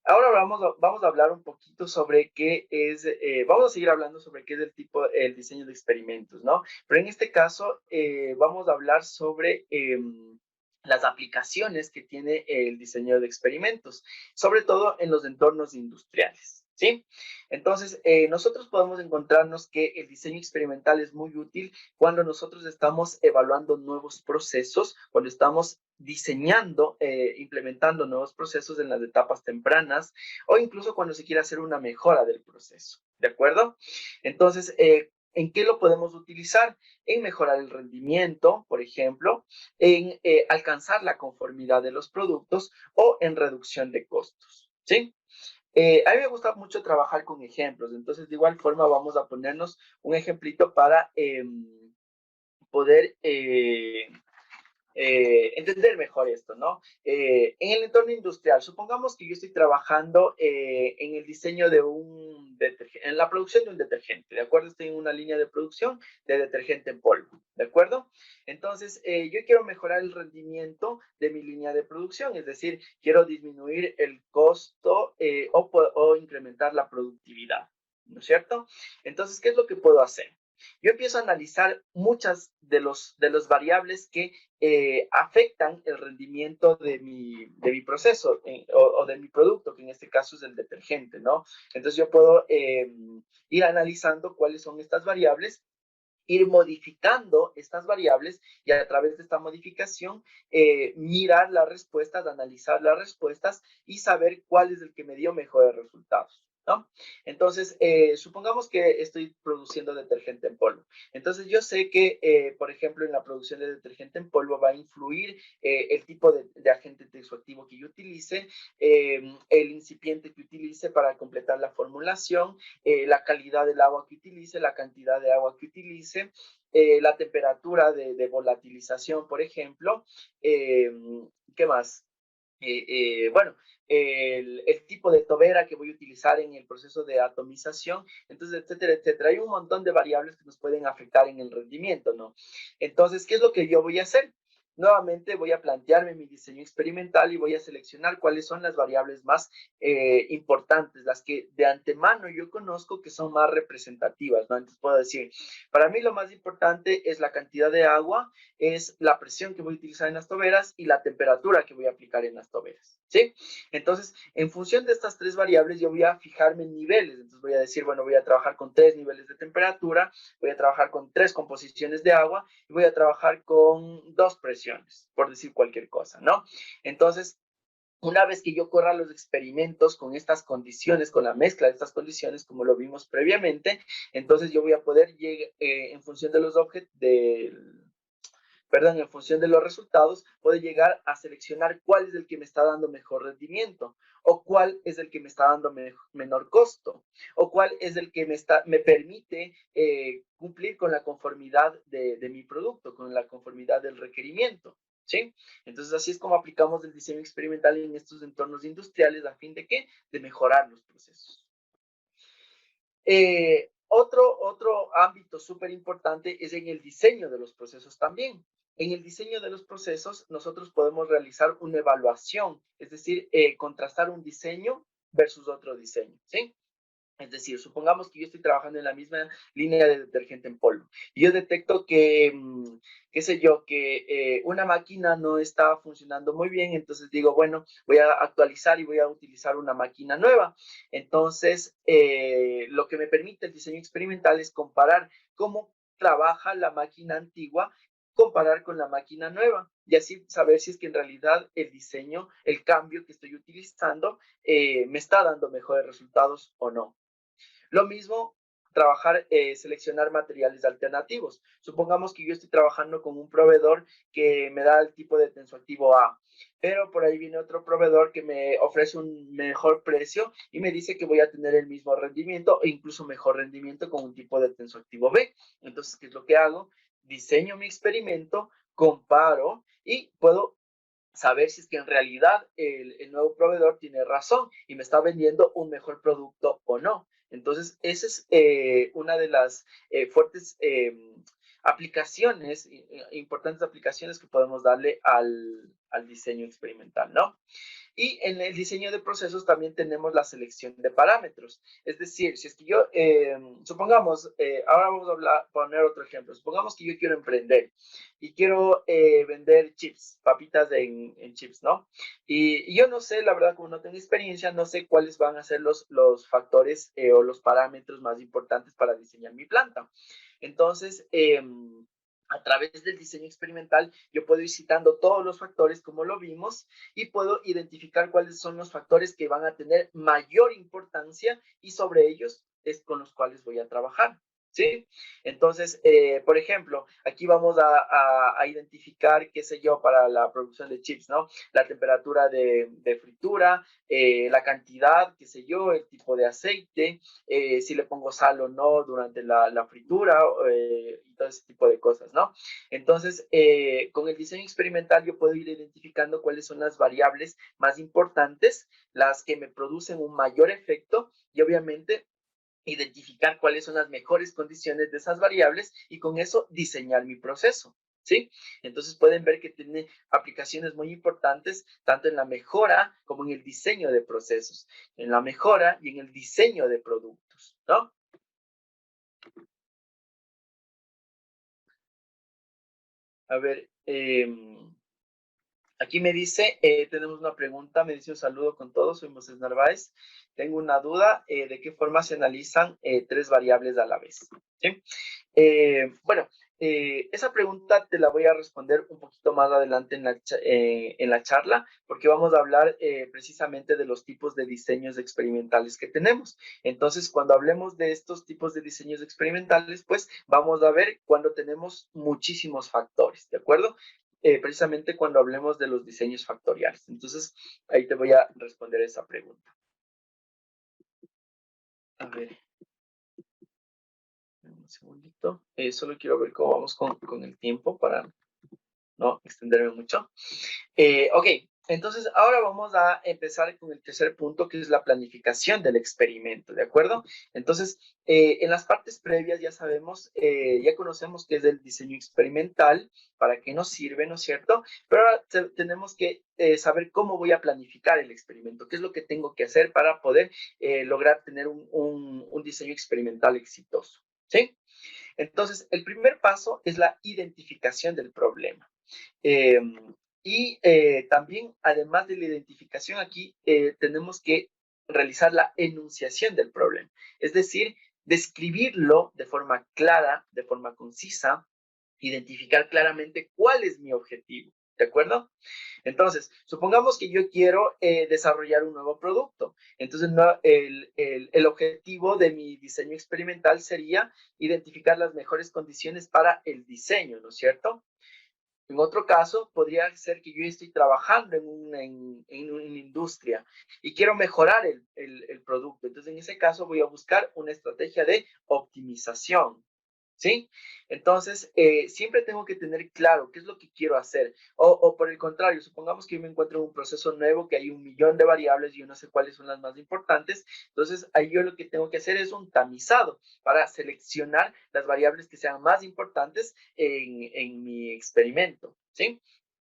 S1: Ahora vamos a hablar un poquito sobre qué es, vamos a seguir hablando sobre qué es el diseño de experimentos, ¿no? Pero en este caso vamos a hablar sobre las aplicaciones que tiene el diseño de experimentos, sobre todo en los entornos industriales, ¿sí? Entonces, nosotros podemos encontrarnos que el diseño experimental es muy útil cuando nosotros estamos evaluando nuevos procesos, cuando estamos diseñando, implementando nuevos procesos en las etapas tempranas o incluso cuando se quiere hacer una mejora del proceso, ¿de acuerdo? Entonces, ¿en qué lo podemos utilizar? En mejorar el rendimiento, por ejemplo, en alcanzar la conformidad de los productos o en reducción de costos, ¿sí? A mí me gusta mucho trabajar con ejemplos, entonces de igual forma vamos a ponernos un ejemplito para poder entender mejor esto, ¿no? En el entorno industrial, supongamos que yo estoy trabajando en el diseño de un detergente, en la producción de un detergente, ¿de acuerdo? Estoy en una línea de producción de detergente en polvo, ¿de acuerdo? Entonces, yo quiero mejorar el rendimiento de mi línea de producción, es decir, quiero disminuir el costo o incrementar la productividad, ¿no es cierto? Entonces, ¿qué es lo que puedo hacer? Yo empiezo a analizar muchas de los variables que afectan el rendimiento de mi proceso o de mi producto, que en este caso es el detergente, ¿no? Entonces yo puedo ir analizando cuáles son estas variables, ir modificando estas variables y a través de esta modificación mirar las respuestas, analizar las respuestas y saber cuál es el que me dio mejores resultados. ¿no? Entonces, supongamos que estoy produciendo detergente en polvo. Entonces, yo sé que, por ejemplo, en la producción de detergente en polvo va a influir el tipo de agente tensoactivo que yo utilice, el incipiente que utilice para completar la formulación, la calidad del agua que utilice, la cantidad de agua que utilice, la temperatura de volatilización, por ejemplo. ¿Qué más? Bueno, el tipo de tobera que voy a utilizar en el proceso de atomización, entonces, etcétera, etcétera. Hay un montón de variables que nos pueden afectar en el rendimiento, ¿no? Entonces, ¿qué es lo que yo voy a hacer? Nuevamente voy a plantearme mi diseño experimental y voy a seleccionar cuáles son las variables más importantes, las que de antemano yo conozco que son más representativas, ¿no? Entonces puedo decir, para mí lo más importante es la cantidad de agua, es la presión que voy a utilizar en las toberas y la temperatura que voy a aplicar en las toberas, ¿sí? Entonces, en función de estas tres variables, yo voy a fijarme en niveles. Entonces voy a decir, bueno, voy a trabajar con 3 niveles de temperatura, voy a trabajar con 3 composiciones de agua y voy a trabajar con 2 presiones, por decir cualquier cosa, ¿no? Entonces, una vez que yo corra los experimentos con estas condiciones, con la mezcla de estas condiciones, como lo vimos previamente, entonces yo voy a poder, en función de los en función de los resultados, puede llegar a seleccionar cuál es el que me está dando mejor rendimiento, o cuál es el que me está dando menor costo, o cuál es el que me permite cumplir con la conformidad de mi producto, con la conformidad del requerimiento. ¿Sí? Entonces, así es como aplicamos el diseño experimental en estos entornos industriales a fin de ¿qué? De mejorar los procesos. Otro ámbito súper importante es en el diseño de los procesos también. En el diseño de los procesos, nosotros podemos realizar una evaluación, es decir, contrastar un diseño versus otro diseño, ¿sí? Es decir, supongamos que yo estoy trabajando en la misma línea de detergente en polvo y yo detecto que, qué sé yo, que una máquina no está funcionando muy bien, entonces digo, bueno, voy a actualizar y voy a utilizar una máquina nueva. Entonces, lo que me permite el diseño experimental es comparar cómo trabaja la máquina antigua, comparar con la máquina nueva y así saber si es que en realidad el diseño, el cambio que estoy utilizando, me está dando mejores resultados o no. Lo mismo, trabajar, seleccionar materiales alternativos. Supongamos que yo estoy trabajando con un proveedor que me da el tipo de tensoactivo A, pero por ahí viene otro proveedor que me ofrece un mejor precio y me dice que voy a tener el mismo rendimiento e incluso mejor rendimiento con un tipo de tensoactivo B. Entonces, ¿qué es lo que hago? Diseño mi experimento, comparo y puedo saber si es que en realidad el nuevo proveedor tiene razón y me está vendiendo un mejor producto o no. Entonces, esa es una de las fuertes aplicaciones, importantes aplicaciones que podemos darle al diseño experimental, ¿no? Y en el diseño de procesos también tenemos la selección de parámetros. Es decir, si es que yo, supongamos, ahora vamos a poner otro ejemplo. Supongamos que yo quiero emprender y quiero vender chips, papitas en chips, ¿no? Y yo no sé, la verdad, como no tengo experiencia, no sé cuáles van a ser los factores o los parámetros más importantes para diseñar mi planta. Entonces, a través del diseño experimental, yo puedo ir citando todos los factores como lo vimos y puedo identificar cuáles son los factores que van a tener mayor importancia y sobre ellos es con los cuales voy a trabajar. ¿Sí? Entonces, por ejemplo, aquí vamos a identificar, qué sé yo, para la producción de chips, ¿no? La temperatura de fritura, la cantidad, qué sé yo, el tipo de aceite, si le pongo sal o no durante la fritura y todo ese tipo de cosas, ¿no? Entonces, con el diseño experimental yo puedo ir identificando cuáles son las variables más importantes, las que me producen un mayor efecto y obviamente identificar cuáles son las mejores condiciones de esas variables y con eso diseñar mi proceso. ¿Sí? Entonces pueden ver que tiene aplicaciones muy importantes tanto en la mejora como en el diseño de procesos, en la mejora y en el diseño de productos, ¿no? A ver, aquí me dice, tenemos una pregunta, me dice un saludo con todos, soy Moses Narváez. Tengo una duda, ¿de qué forma se analizan tres variables a la vez? ¿Sí? Bueno, Esa pregunta te la voy a responder un poquito más adelante en la charla, porque vamos a hablar precisamente de los tipos de diseños experimentales que tenemos. Entonces, cuando hablemos de estos tipos de diseños experimentales, pues vamos a ver cuando tenemos muchísimos factores, ¿de acuerdo? Precisamente cuando hablemos de los diseños factoriales. Entonces, ahí te voy a responder esa pregunta. A ver, un segundito. Solo quiero ver cómo vamos con el tiempo para no extenderme mucho. Ok, entonces ahora vamos a empezar con el tercer punto, que es la planificación del experimento, ¿de acuerdo? Entonces, en las partes previas ya sabemos, ya conocemos qué es el diseño experimental, para qué nos sirve, ¿no es cierto? Pero ahora tenemos que saber cómo voy a planificar el experimento, qué es lo que tengo que hacer para poder lograr tener un diseño experimental exitoso, ¿sí? Entonces, el primer paso es la identificación del problema. Eh, también, además de la identificación, aquí tenemos que realizar la enunciación del problema, es decir, describirlo de forma clara, de forma concisa, identificar claramente cuál es mi objetivo, ¿de acuerdo? Entonces, supongamos que yo quiero desarrollar un nuevo producto. Entonces, no, el objetivo de mi diseño experimental sería identificar las mejores condiciones para el diseño, ¿no es cierto? En otro caso, podría ser que yo estoy trabajando en una industria y quiero mejorar el producto. Entonces, en ese caso, voy a buscar una estrategia de optimización. ¿Sí? Entonces, siempre tengo que tener claro qué es lo que quiero hacer. O por el contrario, supongamos que yo me encuentro en un proceso nuevo, que hay 1 millón de variables y yo no sé cuáles son las más importantes. Entonces, ahí yo lo que tengo que hacer es un tamizado para seleccionar las variables que sean más importantes en mi experimento. ¿Sí?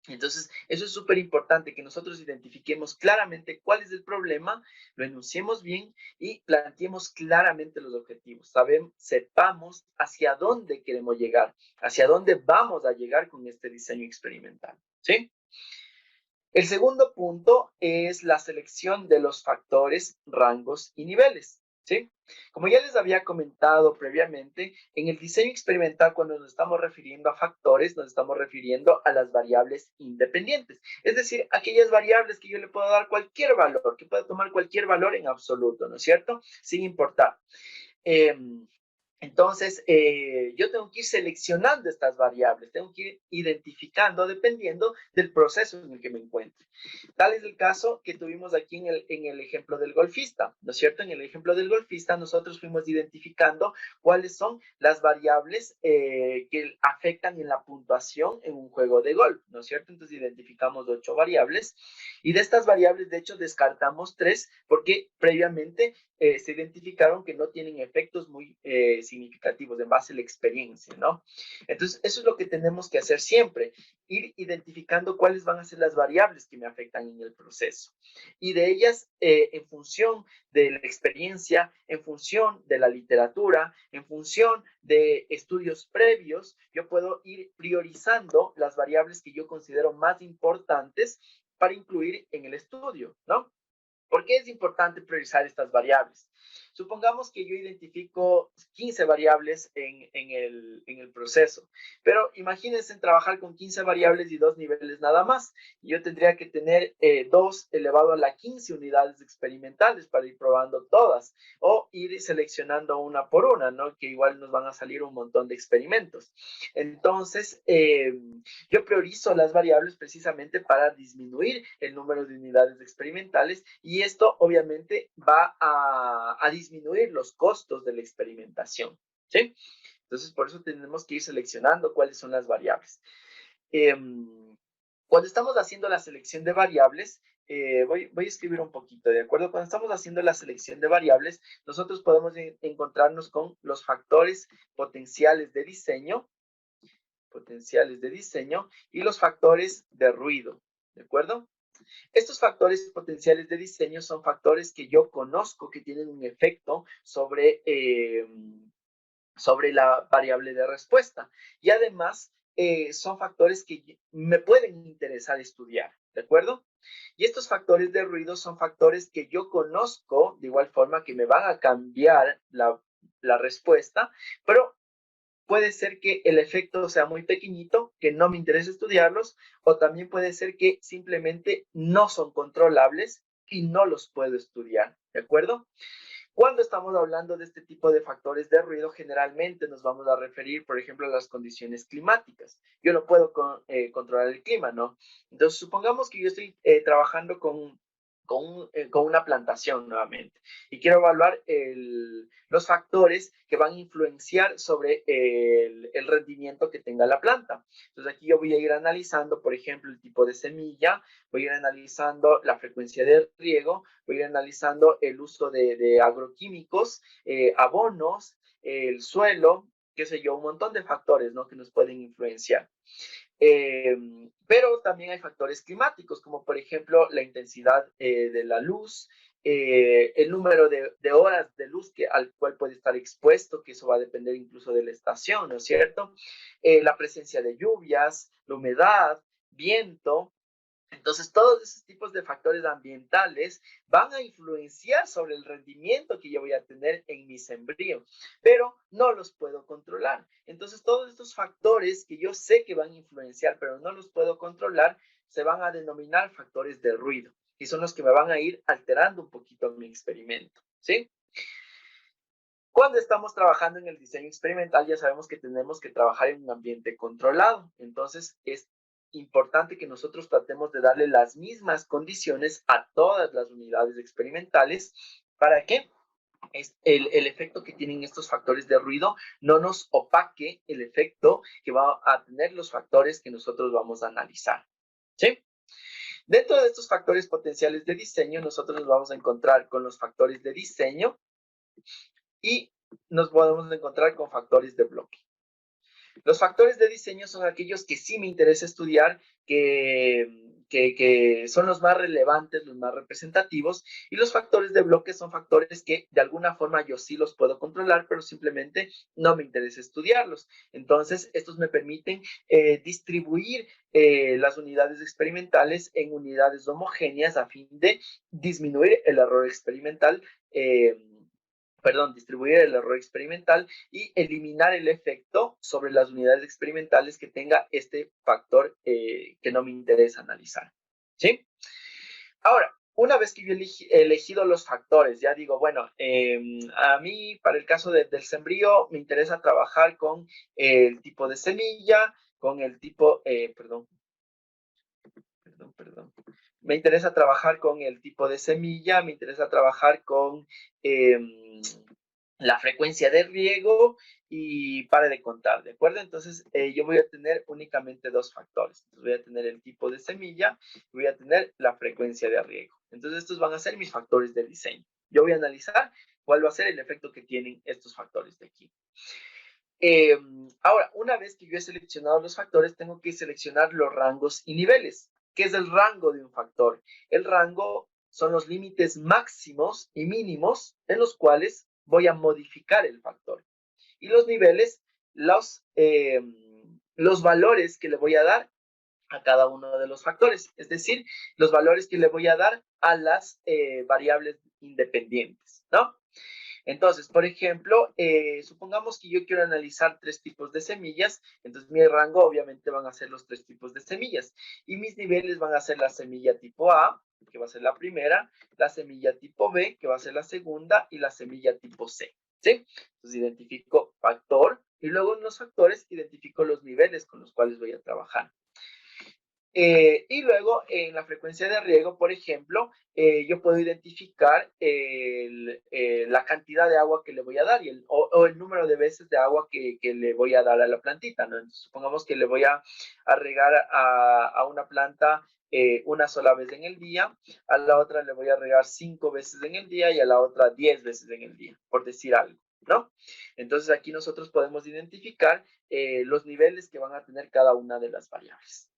S1: Entonces, eso es súper importante, que nosotros identifiquemos claramente cuál es el problema, lo enunciemos bien y planteemos claramente los objetivos. Sepamos hacia dónde queremos llegar, hacia dónde vamos a llegar con este diseño experimental. ¿Sí? El segundo punto es la selección de los factores, rangos y niveles. ¿Sí? Como ya les había comentado previamente, en el diseño experimental, cuando nos estamos refiriendo a factores, nos estamos refiriendo a las variables independientes. Es decir, aquellas variables que yo le puedo dar cualquier valor, que pueda tomar cualquier valor en absoluto, ¿no es cierto? Sin importar. Entonces, yo tengo que ir seleccionando estas variables, tengo que ir identificando dependiendo del proceso en el que me encuentre. Tal es el caso que tuvimos aquí en el ejemplo del golfista, ¿no es cierto? En el ejemplo del golfista nosotros fuimos identificando cuáles son las variables que afectan en la puntuación en un juego de golf, ¿no es cierto? Entonces identificamos 8 variables y de estas variables, de hecho, descartamos 3 porque previamente se identificaron que no tienen efectos muy significativos en base a la experiencia, ¿no? Entonces, eso es lo que tenemos que hacer siempre, ir identificando cuáles van a ser las variables que me afectan en el proceso. Y de ellas, en función de la experiencia, en función de la literatura, en función de estudios previos, yo puedo ir priorizando las variables que yo considero más importantes para incluir en el estudio, ¿no? ¿Por qué es importante priorizar estas variables? Supongamos que yo identifico 15 variables en el proceso, pero imagínense trabajar con 15 variables y 2 niveles nada más. Yo tendría que tener 2 elevado a la 15 unidades experimentales para ir probando todas o ir seleccionando una por una, ¿no? Que igual nos van a salir un montón de experimentos. Entonces, yo priorizo las variables precisamente para disminuir el número de unidades experimentales y esto obviamente va a disminuir los costos de la experimentación, ¿sí? Entonces, por eso tenemos que ir seleccionando cuáles son las variables. Cuando estamos haciendo la selección de variables, voy a escribir un poquito, ¿de acuerdo? Cuando estamos haciendo la selección de variables, nosotros podemos encontrarnos con los factores potenciales de diseño y los factores de ruido, ¿de acuerdo? Estos factores potenciales de diseño son factores que yo conozco que tienen un efecto sobre la variable de respuesta y además son factores que me pueden interesar estudiar, ¿de acuerdo? Y estos factores de ruido son factores que yo conozco de igual forma que me van a cambiar la respuesta, pero puede ser que el efecto sea muy pequeñito, que no me interese estudiarlos, o también puede ser que simplemente no son controlables y no los puedo estudiar, ¿de acuerdo? Cuando estamos hablando de este tipo de factores de ruido, generalmente nos vamos a referir, por ejemplo, a las condiciones climáticas. Yo no puedo controlar el clima, ¿no? Entonces, supongamos que yo estoy trabajando con una plantación nuevamente y quiero evaluar los factores que van a influenciar sobre el rendimiento que tenga la planta. Entonces, aquí yo voy a ir analizando, por ejemplo, el tipo de semilla, voy a ir analizando la frecuencia de riego, voy a ir analizando el uso de agroquímicos, abonos, el suelo, qué sé yo, un montón de factores, ¿no?, que nos pueden influenciar. Pero también hay factores climáticos, como por ejemplo la intensidad de la luz, el número de horas de luz al cual puede estar expuesto, que eso va a depender incluso de la estación, ¿no es cierto? La presencia de lluvias, la humedad, viento. Entonces, todos esos tipos de factores ambientales van a influenciar sobre el rendimiento que yo voy a tener en mi sembrío, pero no los puedo controlar. Entonces, todos estos factores que yo sé que van a influenciar, pero no los puedo controlar, se van a denominar factores de ruido y son los que me van a ir alterando un poquito mi experimento, ¿sí? Cuando estamos trabajando en el diseño experimental, ya sabemos que tenemos que trabajar en un ambiente controlado. Entonces, es importante que nosotros tratemos de darle las mismas condiciones a todas las unidades experimentales para que el efecto que tienen estos factores de ruido no nos opaque el efecto que va a tener los factores que nosotros vamos a analizar, ¿sí? Dentro de estos factores potenciales de diseño, nosotros nos vamos a encontrar con los factores de diseño y nos podemos encontrar con factores de bloque. Los factores de diseño son aquellos que sí me interesa estudiar, que son los más relevantes, los más representativos, y los factores de bloque son factores que de alguna forma yo sí los puedo controlar, pero simplemente no me interesa estudiarlos. Entonces, estos me permiten distribuir las unidades experimentales en unidades homogéneas a fin de disminuir el error experimental, distribuir el error experimental y eliminar el efecto sobre las unidades experimentales que tenga este factor que no me interesa analizar, ¿sí? Ahora, una vez que yo he elegido los factores, ya digo, bueno, a mí para el caso del sembrío me interesa trabajar con el tipo de semilla, con el tipo, me interesa trabajar con el tipo de semilla, me interesa trabajar con la frecuencia de riego y pare de contar, ¿de acuerdo? Entonces, yo voy a tener únicamente dos factores. Entonces, voy a tener el tipo de semilla y voy a tener la frecuencia de riego. Entonces, estos van a ser mis factores de diseño. Yo voy a analizar cuál va a ser el efecto que tienen estos factores de aquí. Ahora, una vez que yo he seleccionado los factores, tengo que seleccionar los rangos y niveles. ¿Qué es el rango de un factor? El rango son los límites máximos y mínimos en los cuales voy a modificar el factor. Y los niveles, los valores que le voy a dar a cada uno de los factores, es decir, los valores que le voy a dar a las variables independientes, ¿no? Entonces, por ejemplo, supongamos que yo quiero analizar 3 tipos de semillas, entonces mi rango obviamente van a ser los 3 tipos de semillas y mis niveles van a ser la semilla tipo A, que va a ser la primera, la semilla tipo B, que va a ser la segunda, y la semilla tipo C, ¿sí? Entonces identifico factor y luego en los factores identifico los niveles con los cuales voy a trabajar. Y luego en la frecuencia de riego, por ejemplo, yo puedo identificar la cantidad de agua que le voy a dar o el número de veces de agua que le voy a dar a la plantita, ¿no? Entonces, supongamos que le voy a regar a una planta una sola vez en el día, a la otra le voy a regar 5 veces en el día y a la otra 10 veces en el día, por decir algo, ¿no? Entonces aquí nosotros podemos identificar los niveles que van a tener cada una de las variables.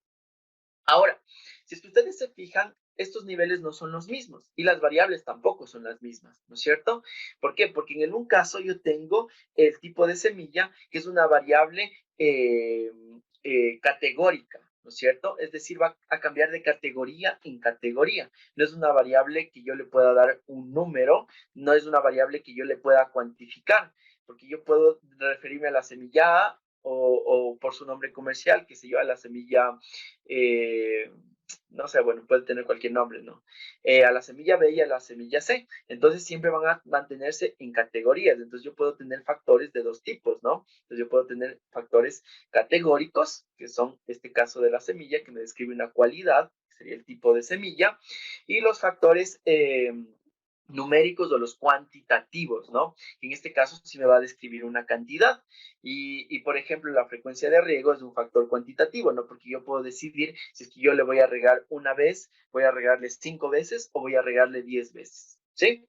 S1: Ahora, si es que ustedes se fijan, estos niveles no son los mismos y las variables tampoco son las mismas, ¿no es cierto? ¿Por qué? Porque en un caso yo tengo el tipo de semilla, que es una variable categórica, ¿no es cierto? Es decir, va a cambiar de categoría en categoría. No es una variable que yo le pueda dar un número, no es una variable que yo le pueda cuantificar. porque yo puedo referirme a la semilla A o por su nombre comercial, que se yo, a la semilla, no sé, bueno, puede tener cualquier nombre, ¿no? A la semilla B y a la semilla C. Entonces siempre van a mantenerse en categorías. Entonces yo puedo tener factores de dos tipos, ¿no? Entonces yo puedo tener factores categóricos, que son este caso de la semilla, que me describe una cualidad, que sería el tipo de semilla, y los factores numéricos o los cuantitativos, ¿no? En este caso sí me va a describir una cantidad por ejemplo, la frecuencia de riego es un factor cuantitativo, ¿no? Porque yo puedo decidir si es que yo le voy a regar una vez, voy a regarle 5 veces o voy a regarle 10 veces, ¿sí?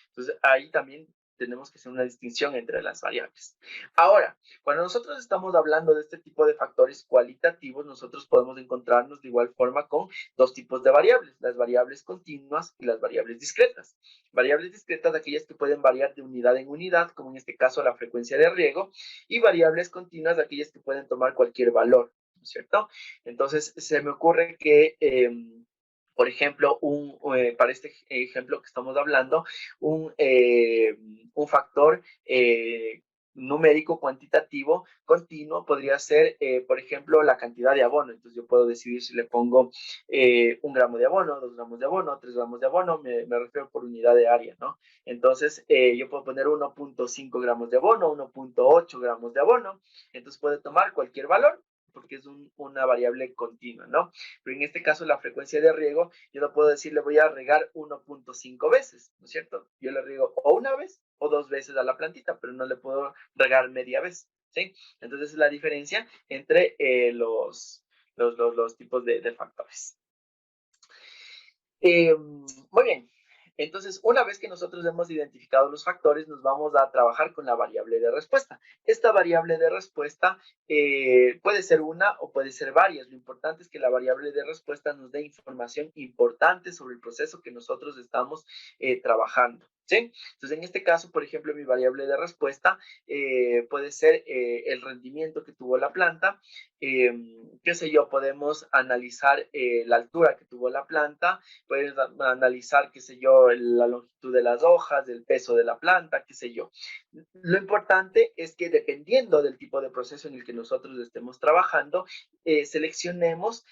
S1: Entonces, ahí también tenemos que hacer una distinción entre las variables. Ahora, cuando nosotros estamos hablando de este tipo de factores cualitativos, nosotros podemos encontrarnos de igual forma con dos tipos de variables, las variables continuas y las variables discretas. Variables discretas, aquellas que pueden variar de unidad en unidad, como en este caso la frecuencia de riego, y variables continuas, aquellas que pueden tomar cualquier valor, ¿no es cierto? Entonces, se me ocurre que por ejemplo, para este ejemplo que estamos hablando, un factor numérico cuantitativo continuo podría ser, por ejemplo, la cantidad de abono. Entonces yo puedo decidir si le pongo 1 gramo de abono, 2 gramos de abono, 3 gramos de abono, me refiero por unidad de área, ¿no? Entonces yo puedo poner 1.5 gramos de abono, 1.8 gramos de abono, entonces puede tomar cualquier valor porque es una variable continua, ¿no? Pero en este caso la frecuencia de riego, yo no puedo decir le voy a regar 1.5 veces, ¿no es cierto? Yo le riego o una vez o 2 veces a la plantita, pero no le puedo regar media vez, ¿sí? Entonces es la diferencia entre los tipos de factores. Muy bien. Entonces, una vez que nosotros hemos identificado los factores, nos vamos a trabajar con la variable de respuesta. Esta variable de respuesta puede ser una o puede ser varias. Lo importante es que la variable de respuesta nos dé información importante sobre el proceso que nosotros estamos trabajando, ¿sí? Entonces, en este caso, por ejemplo, mi variable de respuesta puede ser el rendimiento que tuvo la planta, qué sé yo, podemos analizar la altura que tuvo la planta, puedes analizar, qué sé yo, la longitud de las hojas, el peso de la planta, qué sé yo. Lo importante es que dependiendo del tipo de proceso en el que nosotros estemos trabajando, seleccionemos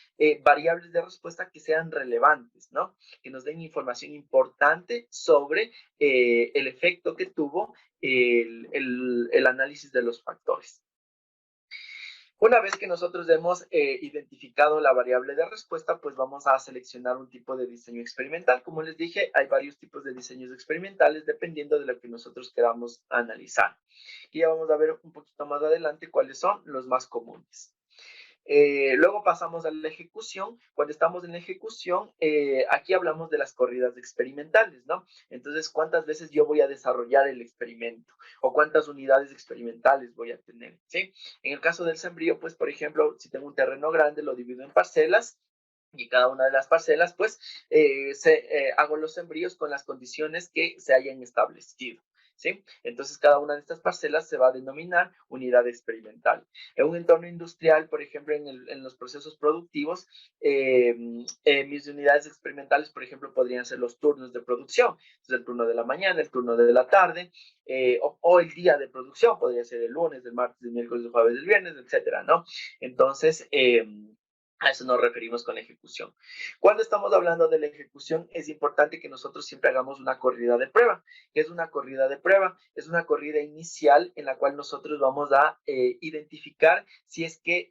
S1: variables de respuesta que sean relevantes, ¿no? Que nos den información importante sobre el efecto que tuvo el análisis de los factores. Una vez que nosotros hemos identificado la variable de respuesta, pues vamos a seleccionar un tipo de diseño experimental. Como les dije, hay varios tipos de diseños experimentales dependiendo de lo que nosotros queramos analizar. Y ya vamos a ver un poquito más adelante cuáles son los más comunes. Luego pasamos a la ejecución. Cuando estamos en la ejecución, aquí hablamos de las corridas experimentales, ¿no? Entonces, ¿cuántas veces yo voy a desarrollar el experimento? ¿O cuántas unidades experimentales voy a tener? ¿Sí? En el caso del sembrío, pues, por ejemplo, si tengo un terreno grande, lo divido en parcelas y cada una de las parcelas, pues, hago los sembríos con las condiciones que se hayan establecido. ¿Sí? Entonces, cada una de estas parcelas se va a denominar unidad experimental. En un entorno industrial, por ejemplo, en los procesos productivos, mis unidades experimentales, por ejemplo, podrían ser los turnos de producción. Entonces, el turno de la mañana, el turno de la tarde, o el día de producción, podría ser el lunes, el martes, el miércoles, el jueves, el viernes, etcétera, ¿no? Entonces, a eso nos referimos con la ejecución. Cuando estamos hablando de la ejecución, es importante que nosotros siempre hagamos una corrida de prueba. ¿Qué es una corrida de prueba? Es una corrida inicial en la cual nosotros vamos a identificar si es que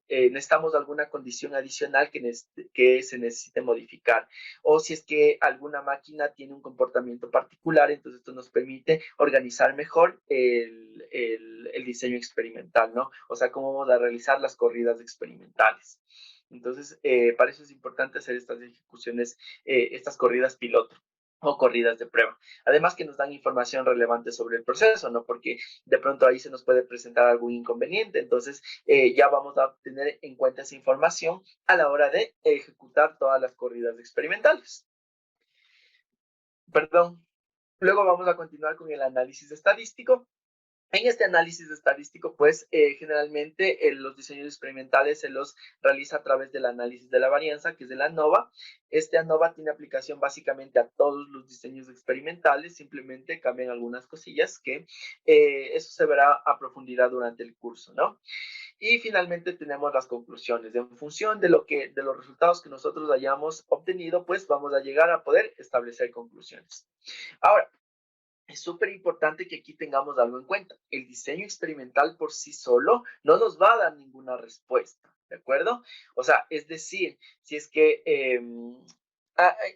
S1: necesitamos alguna condición adicional que se necesite modificar, o si es que alguna máquina tiene un comportamiento particular. Entonces esto nos permite organizar mejor el diseño experimental, ¿no? O sea, cómo vamos a realizar las corridas experimentales. Entonces, para eso es importante hacer estas ejecuciones, estas corridas piloto o corridas de prueba. Además que nos dan información relevante sobre el proceso, ¿no? Porque de pronto ahí se nos puede presentar algún inconveniente. Entonces, ya vamos a tener en cuenta esa información a la hora de ejecutar todas las corridas experimentales. Perdón. Luego vamos a continuar con el análisis estadístico. En este análisis estadístico, pues generalmente los diseños experimentales se los realiza a través del análisis de la varianza, que es de la ANOVA. Este ANOVA tiene aplicación básicamente a todos los diseños experimentales, simplemente cambian algunas cosillas que eso se verá a profundidad durante el curso, ¿no? Y finalmente tenemos las conclusiones. En función de los resultados que nosotros hayamos obtenido, pues vamos a llegar a poder establecer conclusiones. Ahora, es súper importante que aquí tengamos algo en cuenta. El diseño experimental por sí solo no nos va a dar ninguna respuesta, ¿de acuerdo? O sea, es decir, si es que...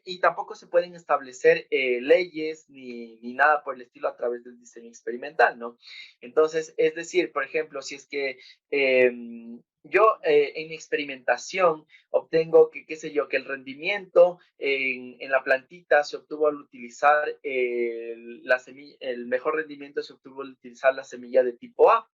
S1: y tampoco se pueden establecer leyes ni nada por el estilo a través del diseño experimental, ¿no? Entonces, es decir, por ejemplo, si es que yo en mi experimentación obtengo que, qué sé yo, que el rendimiento en la plantita se obtuvo al utilizar la semilla, el mejor rendimiento se obtuvo al utilizar la semilla de tipo A.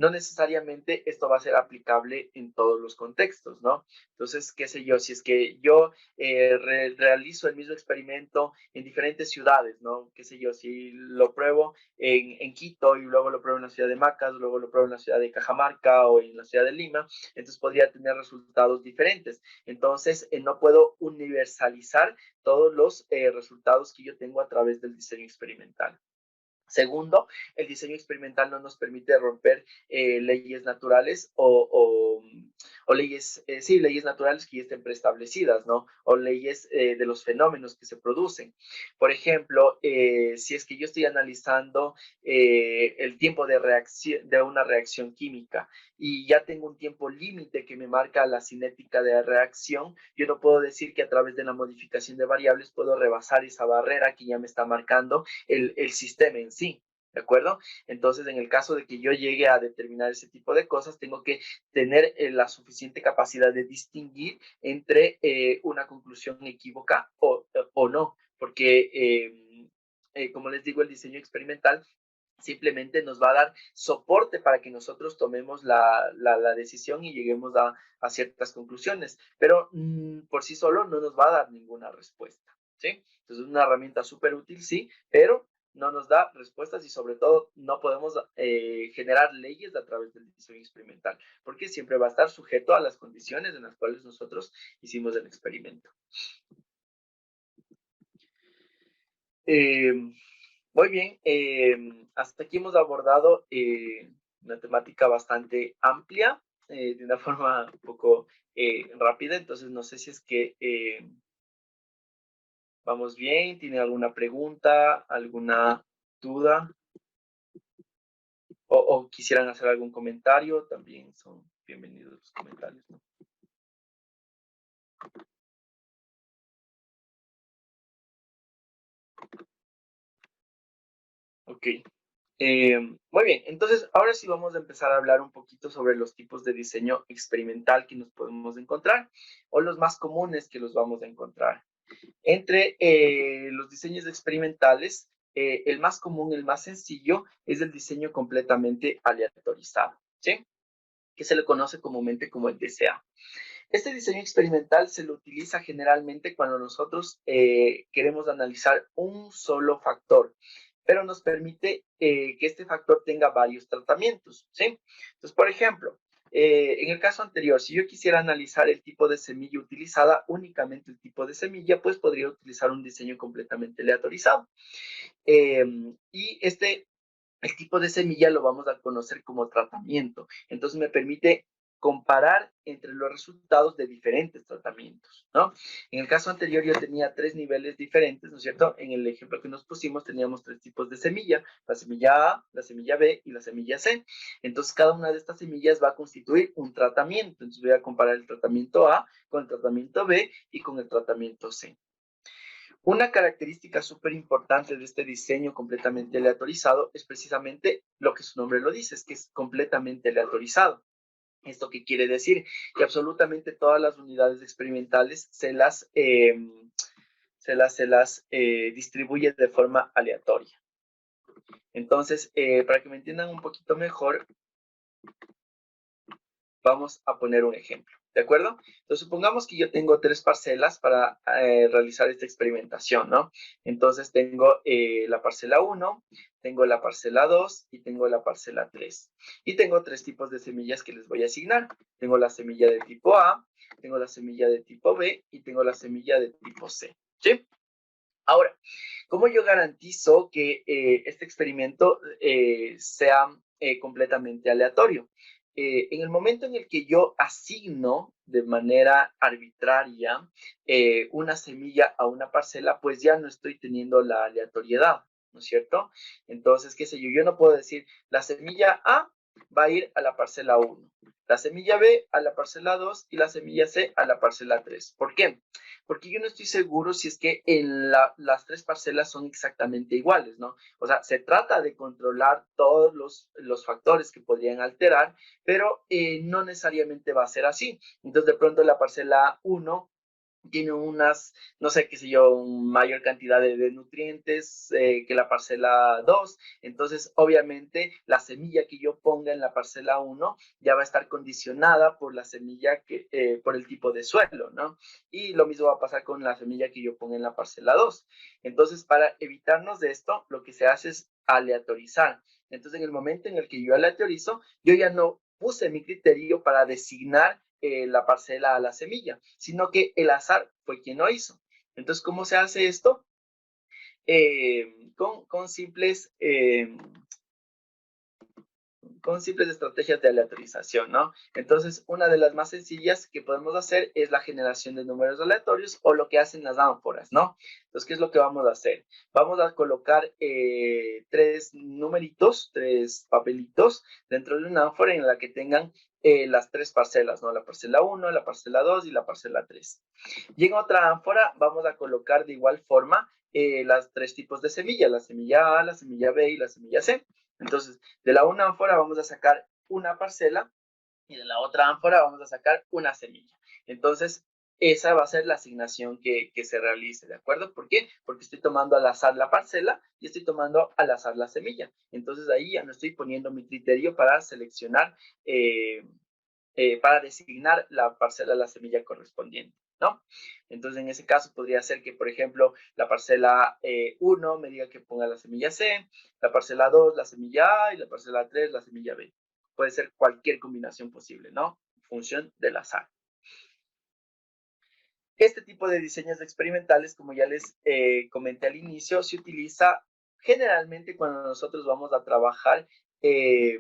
S1: No necesariamente esto va a ser aplicable en todos los contextos, ¿no? Entonces, qué sé yo, si es que yo realizo el mismo experimento en diferentes ciudades, ¿no? Qué sé yo, si lo pruebo en Quito y luego lo pruebo en la ciudad de Macas, luego lo pruebo en la ciudad de Cajamarca o en la ciudad de Lima, entonces podría tener resultados diferentes. Entonces, no puedo universalizar todos los resultados que yo tengo a través del diseño experimental. Segundo, el diseño experimental no nos permite romper leyes naturales o leyes, sí, leyes naturales que ya estén preestablecidas, ¿no? O leyes de los fenómenos que se producen. Por ejemplo, si es que yo estoy analizando el tiempo de reacción de una reacción química y ya tengo un tiempo límite que me marca la cinética de la reacción, yo no puedo decir que a través de la modificación de variables puedo rebasar esa barrera que ya me está marcando el sistema en sí, ¿de acuerdo? Entonces, en el caso de que yo llegue a determinar ese tipo de cosas, tengo que tener la suficiente capacidad de distinguir entre una conclusión equívoca o no, porque, como les digo, el diseño experimental simplemente nos va a dar soporte para que nosotros tomemos la decisión y lleguemos a ciertas conclusiones, pero por sí solo no nos va a dar ninguna respuesta, ¿sí? Entonces es una herramienta súper útil, sí, pero no nos da respuestas y sobre todo no podemos generar leyes a través del diseño experimental, porque siempre va a estar sujeto a las condiciones en las cuales nosotros hicimos el experimento. Eh, Muy bien, hasta aquí hemos abordado una temática bastante amplia, de una forma un poco rápida, entonces no sé si es que vamos bien, tiene alguna pregunta, alguna duda o quisieran hacer algún comentario, también son bienvenidos los comentarios, ¿no? Ok. Muy bien, entonces ahora sí vamos a empezar a hablar un poquito sobre los tipos de diseño experimental que nos podemos encontrar o los más comunes que los vamos a encontrar. Entre los diseños experimentales, el más común, el más sencillo, es el diseño completamente aleatorizado, ¿sí? Que se le conoce comúnmente como el DCA. Este diseño experimental se lo utiliza generalmente cuando nosotros queremos analizar un solo factor, pero nos permite que este factor tenga varios tratamientos, ¿sí? Entonces, por ejemplo, en el caso anterior, si yo quisiera analizar el tipo de semilla utilizada, únicamente el tipo de semilla, pues podría utilizar un diseño completamente aleatorizado. Y el tipo de semilla lo vamos a conocer como tratamiento. Entonces me permite comparar entre los resultados de diferentes tratamientos, ¿no? En el caso anterior yo tenía 3 niveles diferentes, ¿no es cierto? En el ejemplo que nos pusimos teníamos 3 tipos de semilla, la semilla A, la semilla B y la semilla C. Entonces cada una de estas semillas va a constituir un tratamiento. Entonces voy a comparar el tratamiento A con el tratamiento B y con el tratamiento C. Una característica súper importante de este diseño completamente aleatorizado es precisamente lo que su nombre lo dice, es que es completamente aleatorizado. ¿Esto qué quiere decir? Que absolutamente todas las unidades experimentales se las distribuye de forma aleatoria. Entonces, para que me entiendan un poquito mejor, vamos a poner un ejemplo. ¿De acuerdo? Entonces, supongamos que yo tengo 3 parcelas para realizar esta experimentación, ¿no? Entonces, tengo la parcela 1, tengo la parcela 2 y tengo la parcela 3. Y tengo 3 tipos de semillas que les voy a asignar. Tengo la semilla de tipo A, tengo la semilla de tipo B y tengo la semilla de tipo C, ¿sí? Ahora, ¿cómo yo garantizo que este experimento sea completamente aleatorio? En el momento en el que yo asigno de manera arbitraria una semilla a una parcela, pues ya no estoy teniendo la aleatoriedad, ¿no es cierto? Entonces, qué sé yo, yo no puedo decir la semilla A va a ir a la parcela 1, la semilla B a la parcela 2 y la semilla C a la parcela 3. ¿Por qué? Porque yo no estoy seguro si es que en las 3 parcelas son exactamente iguales, ¿no? O sea, se trata de controlar todos los factores que podrían alterar, pero no necesariamente va a ser así. Entonces, de pronto la parcela 1 tiene unas, no sé, qué sé yo, mayor cantidad de nutrientes que la parcela 2. Entonces, obviamente, la semilla que yo ponga en la parcela 1 ya va a estar condicionada por la semilla por el tipo de suelo, ¿no? Y lo mismo va a pasar con la semilla que yo ponga en la parcela 2. Entonces, para evitarnos de esto, lo que se hace es aleatorizar. Entonces, en el momento en el que yo aleatorizo, yo ya no puse mi criterio para designar la parcela a la semilla, sino que el azar fue quien lo hizo. Entonces, ¿cómo se hace esto? Con simples estrategias de aleatorización, ¿no? Entonces, una de las más sencillas que podemos hacer es la generación de números aleatorios o lo que hacen las ánforas, ¿no? Entonces, ¿qué es lo que vamos a hacer? Vamos a colocar 3 numeritos, 3 papelitos dentro de una ánfora en la que tengan las 3 parcelas, ¿no? La parcela 1, la parcela 2 y la parcela 3. Y en otra ánfora vamos a colocar de igual forma las 3 tipos de semilla, la semilla A, la semilla B y la semilla C. Entonces, de la una ánfora vamos a sacar una parcela y de la otra ánfora vamos a sacar una semilla. Entonces, esa va a ser la asignación que se realice, ¿de acuerdo? ¿Por qué? Porque estoy tomando al azar la parcela y estoy tomando al azar la semilla. Entonces, ahí ya no estoy poniendo mi criterio para seleccionar, para designar la parcela, la semilla correspondiente, ¿no? Entonces, en ese caso podría ser que, por ejemplo, la parcela 1 me diga que ponga la semilla C, la parcela 2 la semilla A y la parcela 3 la semilla B. Puede ser cualquier combinación posible, ¿no? En función del azar. Este tipo de diseños experimentales, como ya les comenté al inicio, se utiliza generalmente cuando nosotros vamos a trabajar eh,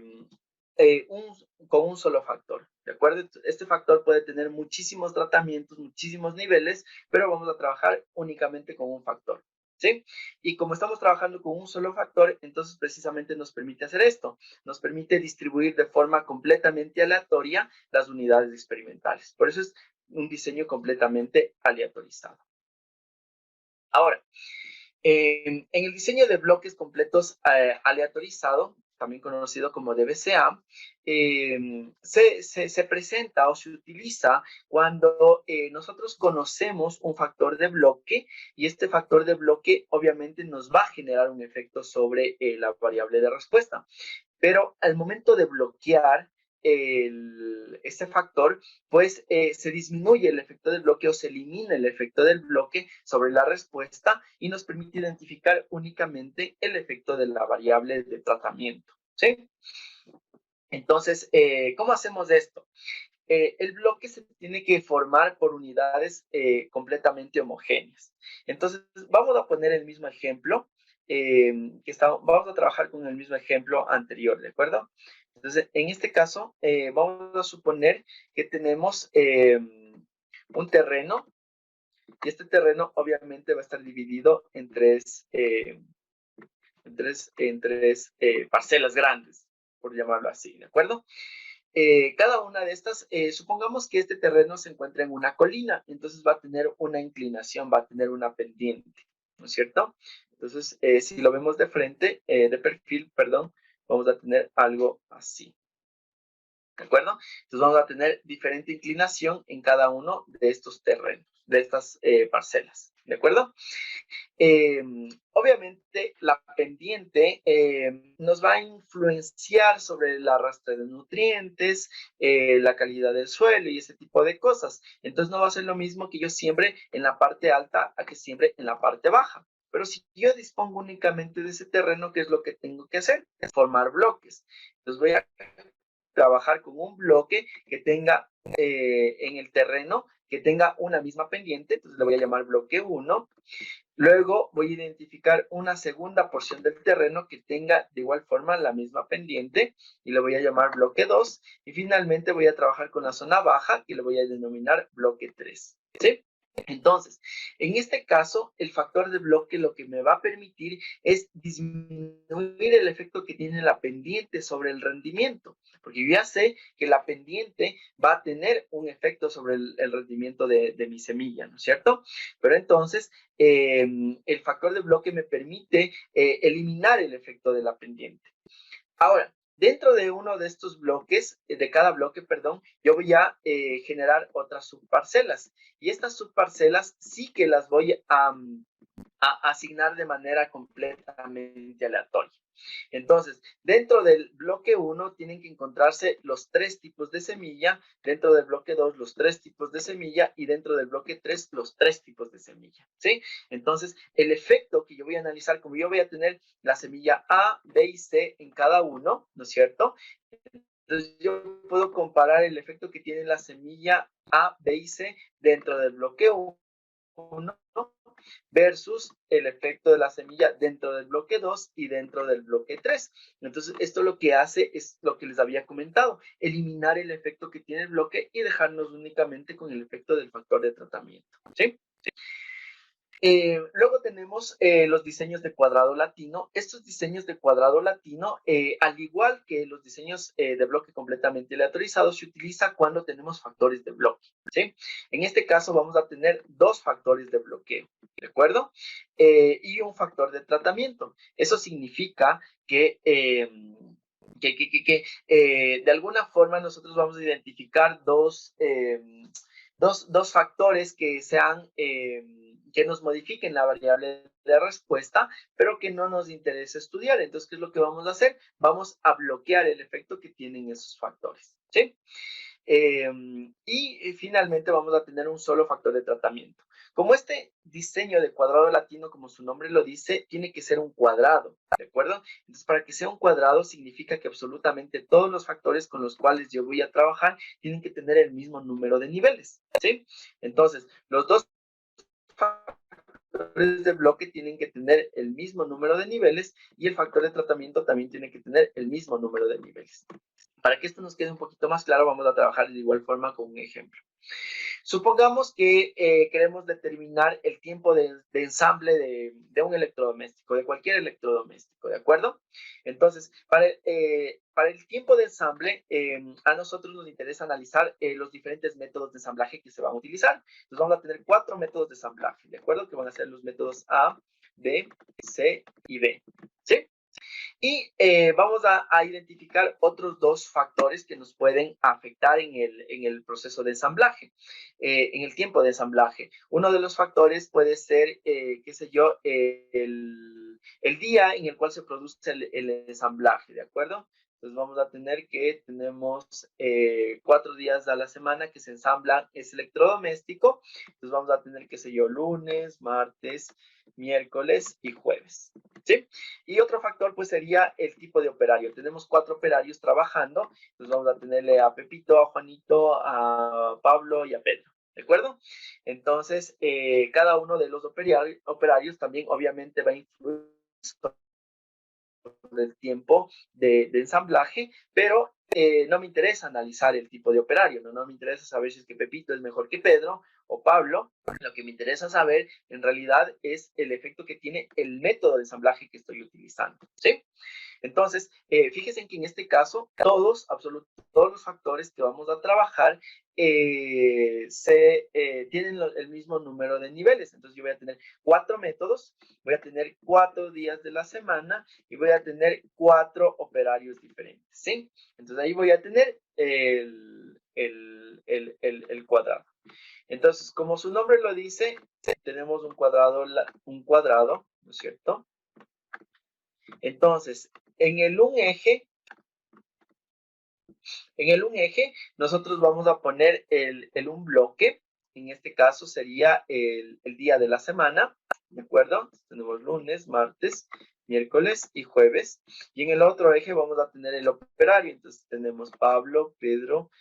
S1: con un solo factor, ¿de acuerdo? Este factor puede tener muchísimos tratamientos, muchísimos niveles, pero vamos a trabajar únicamente con un factor, ¿sí? Y como estamos trabajando con un solo factor, entonces precisamente nos permite hacer esto, nos permite distribuir de forma completamente aleatoria las unidades experimentales. Por eso es un diseño completamente aleatorizado. Ahora, en el diseño de bloques completos aleatorizado, también conocido como DBCA, se presenta o se utiliza cuando nosotros conocemos un factor de bloque y este factor de bloque obviamente nos va a generar un efecto sobre la variable de respuesta. Pero al momento de bloquear este factor, pues se disminuye el efecto del bloque o se elimina el efecto del bloque sobre la respuesta y nos permite identificar únicamente el efecto de la variable de tratamiento, ¿sí? Entonces, ¿cómo hacemos esto? El bloque se tiene que formar por unidades completamente homogéneas. Entonces, vamos a poner el mismo ejemplo, vamos a trabajar con el mismo ejemplo anterior, ¿de acuerdo? Entonces, en este caso, vamos a suponer que tenemos un terreno y este terreno obviamente va a estar dividido en tres parcelas grandes, por llamarlo así, ¿de acuerdo? Cada una de estas, supongamos que este terreno se encuentra en una colina, entonces va a tener una inclinación, va a tener una pendiente, ¿no es cierto? Entonces, si lo vemos de frente, de perfil, perdón, vamos a tener algo así, ¿de acuerdo? Entonces vamos a tener diferente inclinación en cada uno de estos terrenos, parcelas, ¿de acuerdo? Obviamente la pendiente nos va a influenciar sobre el arrastre de nutrientes, la calidad del suelo y ese tipo de cosas. Entonces no va a ser lo mismo que yo siembre en la parte alta a que siembre en la parte baja. Pero si yo dispongo únicamente de ese terreno, ¿qué es lo que tengo que hacer? Formar bloques. Entonces voy a trabajar con un bloque que tenga en el terreno, que tenga una misma pendiente, entonces le voy a llamar bloque 1. Luego voy a identificar una segunda porción del terreno que tenga de igual forma la misma pendiente y le voy a llamar bloque 2. Y finalmente voy a trabajar con la zona baja y le voy a denominar bloque 3. ¿Sí? Entonces, en este caso, el factor de bloque lo que me va a permitir es disminuir el efecto que tiene la pendiente sobre el rendimiento, porque yo ya sé que la pendiente va a tener un efecto sobre el rendimiento de mi semilla, ¿no es cierto? Pero entonces, el factor de bloque me permite eliminar el efecto de la pendiente. Ahora, dentro de uno de estos bloques, de cada bloque, perdón, yo voy a generar otras subparcelas. Y estas subparcelas sí que las voy a asignar de manera completamente aleatoria. Entonces, dentro del bloque 1 tienen que encontrarse los 3 tipos de semilla, dentro del bloque 2 los 3 tipos de semilla y dentro del bloque 3 los 3 tipos de semilla, ¿sí? Entonces, el efecto que yo voy a analizar, como yo voy a tener la semilla A, B y C en cada uno, ¿no es cierto? Entonces, yo puedo comparar el efecto que tiene la semilla A, B y C dentro del bloque 1 versus el efecto de la semilla dentro del bloque 2 y dentro del bloque 3. Entonces, esto lo que hace es lo que les había comentado, eliminar el efecto que tiene el bloque y dejarnos únicamente con el efecto del factor de tratamiento. ¿Sí? Luego tenemos los diseños de cuadrado latino. Estos diseños de cuadrado latino, al igual que los diseños de bloque completamente aleatorizados, se utiliza cuando tenemos factores de bloque. ¿Sí? En este caso vamos a tener dos factores de bloqueo, ¿de acuerdo? Y un factor de tratamiento. Eso significa que de alguna forma nosotros vamos a identificar dos factores que sean que nos modifiquen la variable de respuesta, pero que no nos interesa estudiar. Entonces, ¿qué es lo que vamos a hacer? Vamos a bloquear el efecto que tienen esos factores, ¿sí? Y finalmente vamos a tener un solo factor de tratamiento. Como este diseño de cuadrado latino, como su nombre lo dice, tiene que ser un cuadrado, ¿de acuerdo? Entonces, para que sea un cuadrado significa que absolutamente todos los factores con los cuales yo voy a trabajar tienen que tener el mismo número de niveles, ¿sí? Entonces, los dos factores de bloque tienen que tener el mismo número de niveles y el factor de tratamiento también tiene que tener el mismo número de niveles. Para que esto nos quede un poquito más claro, vamos a trabajar de igual forma con un ejemplo. Supongamos que queremos determinar el tiempo de ensamble de un electrodoméstico, de cualquier electrodoméstico, ¿de acuerdo? Entonces, para el tiempo de ensamble, a nosotros nos interesa analizar los diferentes métodos de ensamblaje que se van a utilizar. Entonces, vamos a tener 4 métodos de ensamblaje, ¿de acuerdo? Que van a ser los métodos A, B, C y D, ¿sí? Y vamos a identificar otros dos factores que nos pueden afectar en el proceso de ensamblaje, en el tiempo de ensamblaje. Uno de los factores puede ser, qué sé yo, el día en el cual se produce el ensamblaje, ¿de acuerdo? Entonces vamos a tener que tenemos 4 días a la semana que se ensambla ese electrodoméstico. Entonces vamos a tener, qué sé yo, lunes, martes, miércoles y jueves, ¿sí? Y otro factor pues sería el tipo de operario. Tenemos 4 operarios trabajando, entonces vamos a tenerle a Pepito, a Juanito, a Pablo y a Pedro. ¿De acuerdo? Entonces, cada uno de los operarios también obviamente va a influir del tiempo de ensamblaje, pero no me interesa analizar el tipo de operario, ¿no? No me interesa saber si es que Pepito es mejor que Pedro o Pablo. Lo que me interesa saber en realidad es el efecto que tiene el método de ensamblaje que estoy utilizando, ¿sí? Entonces, fíjense que en este caso, todos los factores que vamos a trabajar tienen el mismo número de niveles. Entonces, yo voy a tener 4 métodos, voy a tener 4 días de la semana y voy a tener 4 operarios diferentes, ¿sí? Entonces, ahí voy a tener el cuadrado. Entonces, como su nombre lo dice, tenemos un cuadrado, ¿no es cierto? Entonces, en el un eje, nosotros vamos a poner un bloque. En este caso sería el día de la semana, ¿de acuerdo? Tenemos lunes, martes, miércoles y jueves. Y en el otro eje vamos a tener el operario. Entonces tenemos Pablo, Pedro,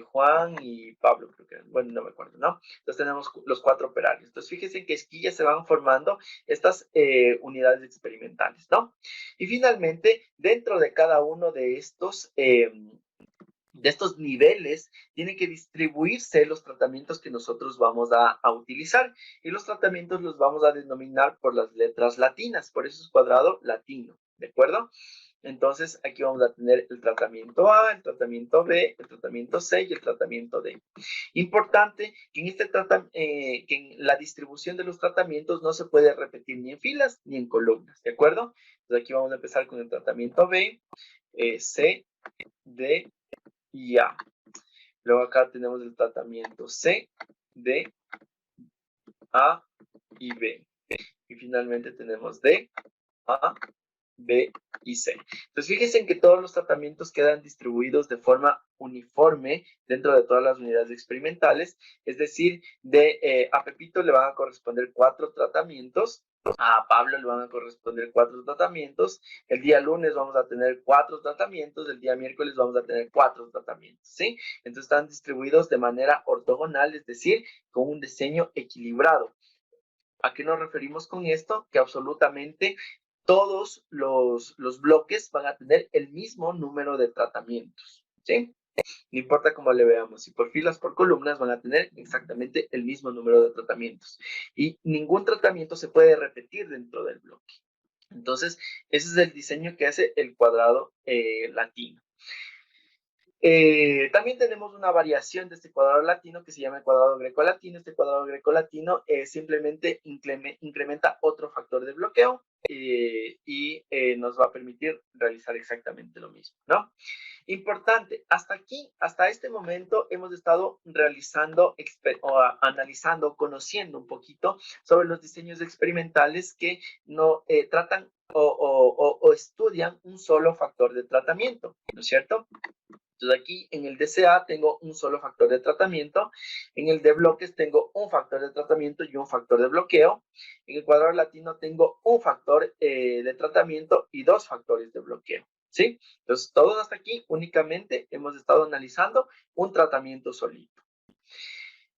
S1: Juan y Pablo, creo que, bueno, no me acuerdo, ¿no? Entonces tenemos los 4 operarios. Entonces fíjense que aquí ya se van formando estas unidades experimentales, ¿no? Y finalmente, dentro de cada uno de estos niveles, tienen que distribuirse los tratamientos que nosotros vamos a utilizar. Y los tratamientos los vamos a denominar por las letras latinas. Por eso es cuadrado latino, ¿de acuerdo? Entonces, aquí vamos a tener el tratamiento A, el tratamiento B, el tratamiento C y el tratamiento D. Importante que que en la distribución de los tratamientos no se puede repetir ni en filas ni en columnas, ¿de acuerdo? Entonces, aquí vamos a empezar con el tratamiento B, C, D y A. Luego acá tenemos el tratamiento C, D, A y B. Y finalmente tenemos D, A, B y C. Entonces fíjense en que todos los tratamientos quedan distribuidos de forma uniforme dentro de todas las unidades experimentales, es decir, a Pepito le van a corresponder 4 tratamientos, a Pablo le van a corresponder 4 tratamientos, el día lunes vamos a tener 4 tratamientos, el día miércoles vamos a tener 4 tratamientos, ¿sí? Entonces están distribuidos de manera ortogonal, es decir, con un diseño equilibrado. ¿A qué nos referimos con esto? Que absolutamente todos los bloques van a tener el mismo número de tratamientos, ¿sí? No importa cómo le veamos, si por filas, por columnas, van a tener exactamente el mismo número de tratamientos. Y ningún tratamiento se puede repetir dentro del bloque. Entonces, ese es el diseño que hace el cuadrado latino. También tenemos una variación de este cuadrado latino que se llama el cuadrado grecolatino. Este cuadrado grecolatino simplemente incrementa otro factor de bloqueo y nos va a permitir realizar exactamente lo mismo, ¿no? Importante, hasta aquí, hasta este momento hemos estado realizando analizando, conociendo un poquito sobre los diseños experimentales que no tratan o estudian un solo factor de tratamiento, ¿no es cierto? Entonces aquí en el DCA tengo un solo factor de tratamiento, en el de bloques tengo un factor de tratamiento y un factor de bloqueo, en el cuadrado latino tengo un factor de tratamiento y 2 factores de bloqueo, ¿sí? Entonces todos hasta aquí únicamente hemos estado analizando un tratamiento solito.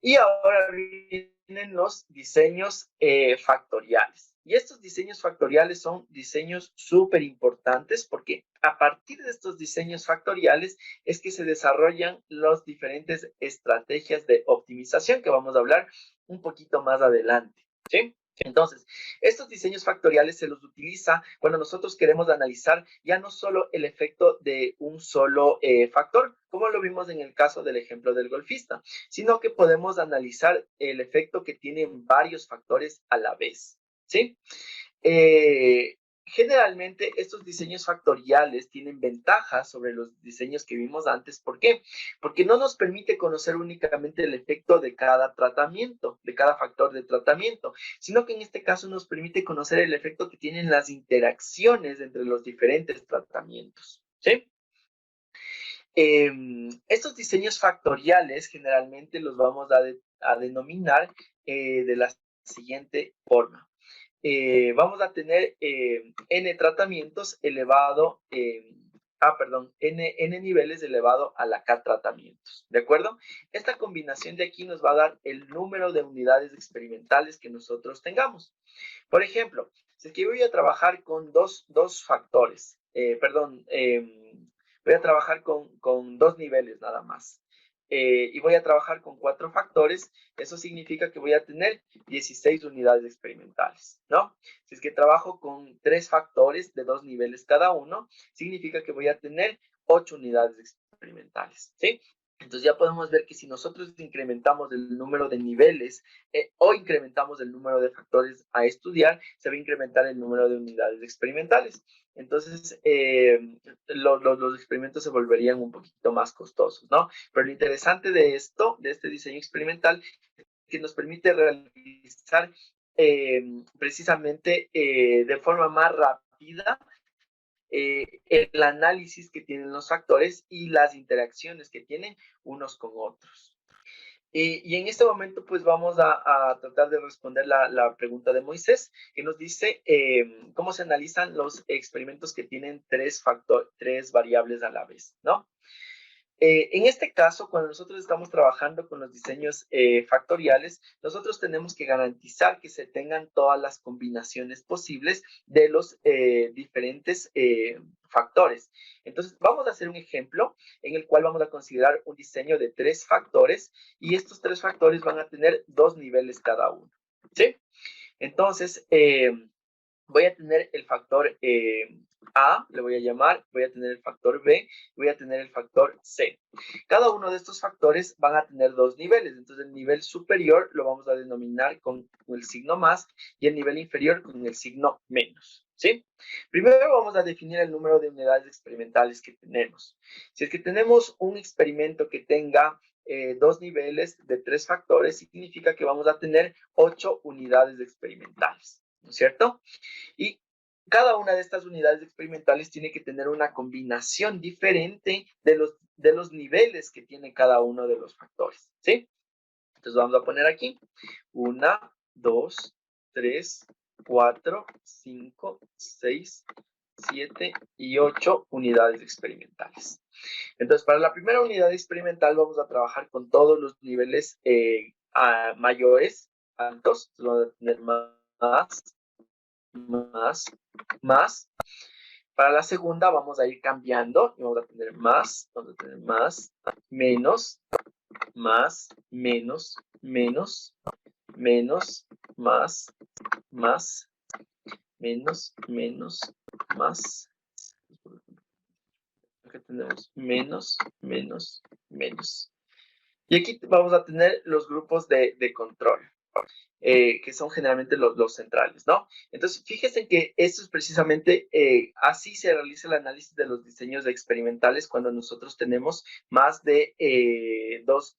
S1: Y ahora vienen los diseños factoriales. Y estos diseños factoriales son diseños súper importantes porque a partir de estos diseños factoriales es que se desarrollan las diferentes estrategias de optimización que vamos a hablar un poquito más adelante, ¿sí? Entonces, estos diseños factoriales se los utiliza cuando nosotros queremos analizar ya no solo el efecto de un solo factor, como lo vimos en el caso del ejemplo del golfista, sino que podemos analizar el efecto que tienen varios factores a la vez, ¿sí? Generalmente estos diseños factoriales tienen ventajas sobre los diseños que vimos antes. ¿Por qué? Porque no nos permite conocer únicamente el efecto de cada tratamiento, de cada factor de tratamiento, sino que en este caso nos permite conocer el efecto que tienen las interacciones entre los diferentes tratamientos, ¿sí? Estos diseños factoriales generalmente los vamos a denominar de la siguiente forma. Vamos a tener n tratamientos elevado, n niveles elevado a la k tratamientos, ¿de acuerdo? Esta combinación de aquí nos va a dar el número de unidades experimentales que nosotros tengamos. Por ejemplo, si es que voy a trabajar con dos factores, voy a trabajar con 2 niveles nada más. Y voy a trabajar con 4 factores, eso significa que voy a tener 16 unidades experimentales, ¿no? Si es que trabajo con 3 factores de 2 niveles cada uno, significa que voy a tener 8 unidades experimentales, ¿sí? Entonces ya podemos ver que si nosotros incrementamos el número de niveles o incrementamos el número de factores a estudiar, se va a incrementar el número de unidades experimentales. Entonces, los experimentos se volverían un poquito más costosos, ¿no? Pero lo interesante de esto, de este diseño experimental, es que nos permite realizar precisamente de forma más rápida el análisis que tienen los factores y las interacciones que tienen unos con otros. Y en este momento, pues vamos a tratar de responder la pregunta de Moisés, que nos dice cómo se analizan los experimentos que tienen tres variables a la vez, ¿no? En este caso, cuando nosotros estamos trabajando con los diseños factoriales, nosotros tenemos que garantizar que se tengan todas las combinaciones posibles de los diferentes factores. Entonces, vamos a hacer un ejemplo en el cual vamos a considerar un diseño de tres factores y estos tres factores van a tener dos niveles cada uno, ¿sí? Entonces, voy a tener el factor A, le voy a llamar, voy a tener el factor B, voy a tener el factor C. Cada uno de estos factores van a tener dos niveles, entonces el nivel superior lo vamos a denominar con el signo más y el nivel inferior con el signo menos, ¿sí? Primero vamos a definir el número de unidades experimentales que tenemos. Si es que tenemos un experimento que tenga dos niveles de tres factores, significa que vamos a tener 8 unidades experimentales, ¿no es cierto? Y cada una de estas unidades experimentales tiene que tener una combinación diferente de los niveles que tiene cada uno de los factores, ¿sí? Entonces vamos a poner aquí 1, 2, 3, 4, 5, 6, 7 y 8 unidades experimentales. Entonces, para la primera unidad experimental vamos a trabajar con todos los niveles mayores, altos. Entonces, vamos a tener más. Para la segunda vamos a ir cambiando y vamos a tener más, menos, más, menos, menos, menos, más, menos, más. Acá tenemos menos, menos. Y aquí vamos a tener los grupos de control. Que son generalmente los centrales, ¿no? Entonces, fíjense que esto es precisamente, así se realiza el análisis de los diseños experimentales cuando nosotros tenemos más de dos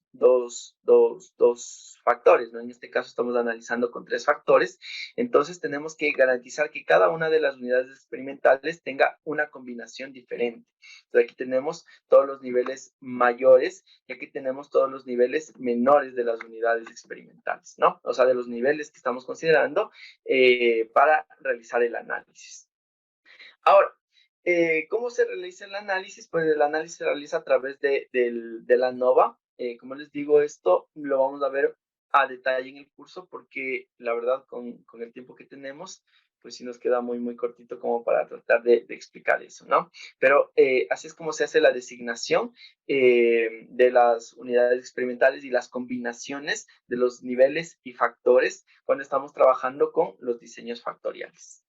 S1: factores, ¿no? En este caso estamos analizando con tres factores, entonces tenemos que garantizar que cada una de las unidades experimentales tenga una combinación diferente. Entonces, aquí tenemos todos los niveles mayores y aquí tenemos todos los niveles menores de las unidades experimentales, ¿no? O sea, de los niveles que estamos considerando para realizar el análisis. Ahora, ¿cómo se realiza el análisis? Pues el análisis se realiza a través de la ANOVA. Como les digo, esto lo vamos a ver a detalle en el curso porque la verdad con el tiempo que tenemos, pues sí nos queda muy cortito como para tratar de explicar eso, ¿no? Pero así es como se hace la designación de las unidades experimentales y las combinaciones de los niveles y factores cuando estamos trabajando con los diseños factoriales.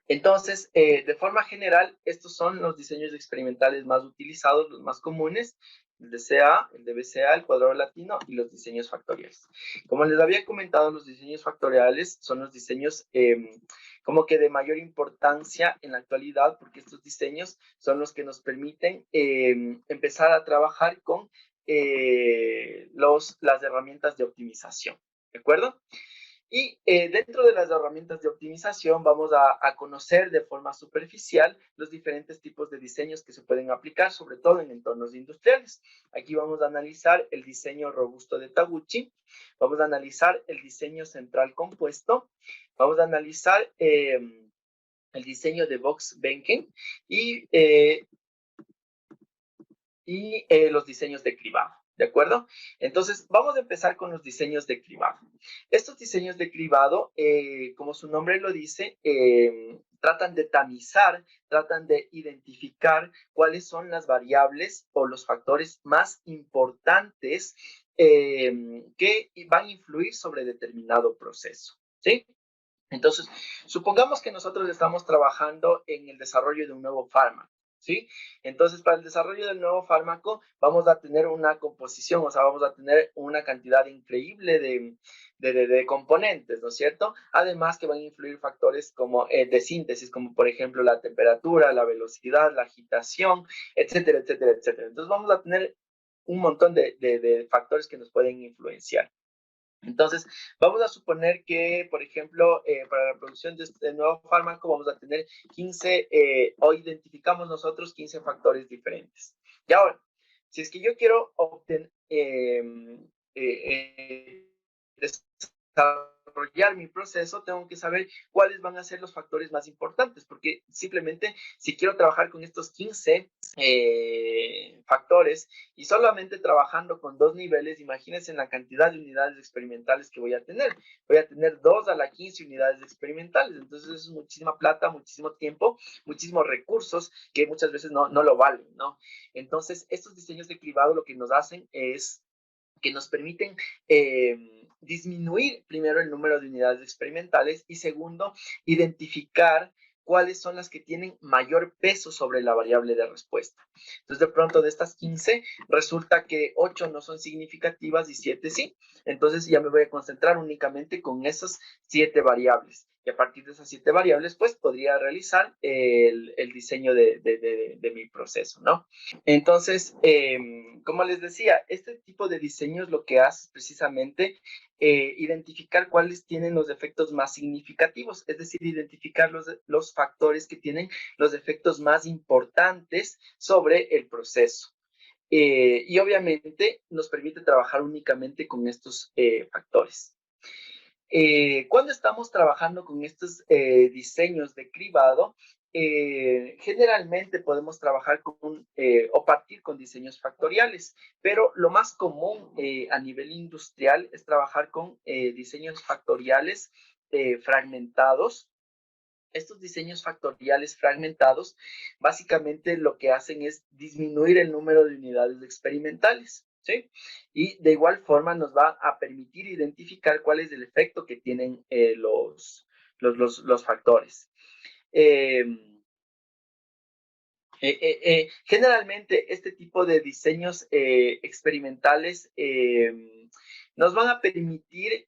S1: Entonces, de forma general, estos son los diseños experimentales más utilizados, los más comunes, el DCA, el DBCA, el cuadrado latino y los diseños factoriales. Como les había comentado, los diseños factoriales son los diseños como que de mayor importancia en la actualidad, porque estos diseños son los que nos permiten empezar a trabajar con las herramientas de optimización, ¿de acuerdo? Y dentro de las herramientas de optimización vamos a conocer de forma superficial los diferentes tipos de diseños que se pueden aplicar, sobre todo en entornos industriales. Aquí vamos a analizar el diseño robusto de Taguchi, vamos a analizar el diseño central compuesto, vamos a analizar el diseño de Box-Benken y los diseños de cribado, ¿de acuerdo? Entonces, vamos a empezar con los diseños de cribado. Estos diseños de cribado, como su nombre lo dice, tratan de tamizar, tratan de identificar cuáles son las variables o los factores más importantes que van a influir sobre determinado proceso, ¿sí? Entonces, supongamos que nosotros estamos trabajando en el desarrollo de un nuevo fármaco. ¿sí? Entonces, para el desarrollo del nuevo fármaco vamos a tener una composición, o sea, vamos a tener una cantidad increíble de componentes, ¿no es cierto? Además que van a influir factores como de síntesis, como por ejemplo la temperatura, la velocidad, la agitación, etcétera, etcétera, etcétera. Entonces vamos a tener un montón de factores que nos pueden influenciar. Entonces, vamos a suponer que, por ejemplo, para la producción de este nuevo fármaco vamos a tener 15, o identificamos nosotros 15 factores diferentes. Y ahora, si es que yo quiero obtener, desarrollar mi proceso, tengo que saber cuáles van a ser los factores más importantes, porque simplemente si quiero trabajar con estos 15 factores y solamente trabajando con 2 niveles, imagínense la cantidad de unidades experimentales que voy a tener. Voy a tener 2 a la 15 unidades experimentales, entonces eso es muchísima plata, muchísimo tiempo, muchísimos recursos que muchas veces no lo valen, ¿no? Entonces, estos diseños de cribado lo que nos hacen es que nos permiten disminuir primero el número de unidades experimentales y segundo, identificar cuáles son las que tienen mayor peso sobre la variable de respuesta. Entonces, de pronto de estas 15, resulta que 8 no son significativas y 7 sí. Entonces, ya me voy a concentrar únicamente con esas 7 variables. Y a partir de esas 7 variables, pues podría realizar el diseño de mi proceso, ¿no? Entonces, como les decía, este tipo de diseños lo que hace precisamente identificar cuáles tienen los efectos más significativos, es decir, identificar los factores que tienen los efectos más importantes sobre el proceso. Y obviamente nos permite trabajar únicamente con estos factores. Cuando estamos trabajando con estos diseños de cribado, generalmente podemos trabajar con o partir con diseños factoriales, pero lo más común a nivel industrial es trabajar con diseños factoriales fragmentados. Estos diseños factoriales fragmentados básicamente lo que hacen es disminuir el número de unidades experimentales, ¿sí? Y de igual forma nos va a permitir identificar cuál es el efecto que tienen los factores. Eh, Generalmente este tipo de diseños experimentales nos van a permitir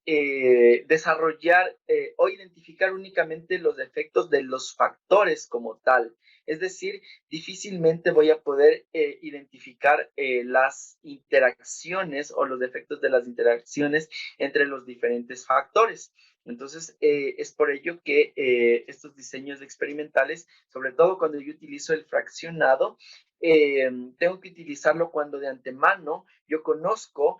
S1: desarrollar o identificar únicamente los efectos de los factores como tal. Es decir, difícilmente voy a poder identificar las interacciones o los efectos de las interacciones entre los diferentes factores. Entonces, es por ello que estos diseños experimentales, sobre todo cuando yo utilizo el fraccionado, tengo que utilizarlo cuando de antemano yo conozco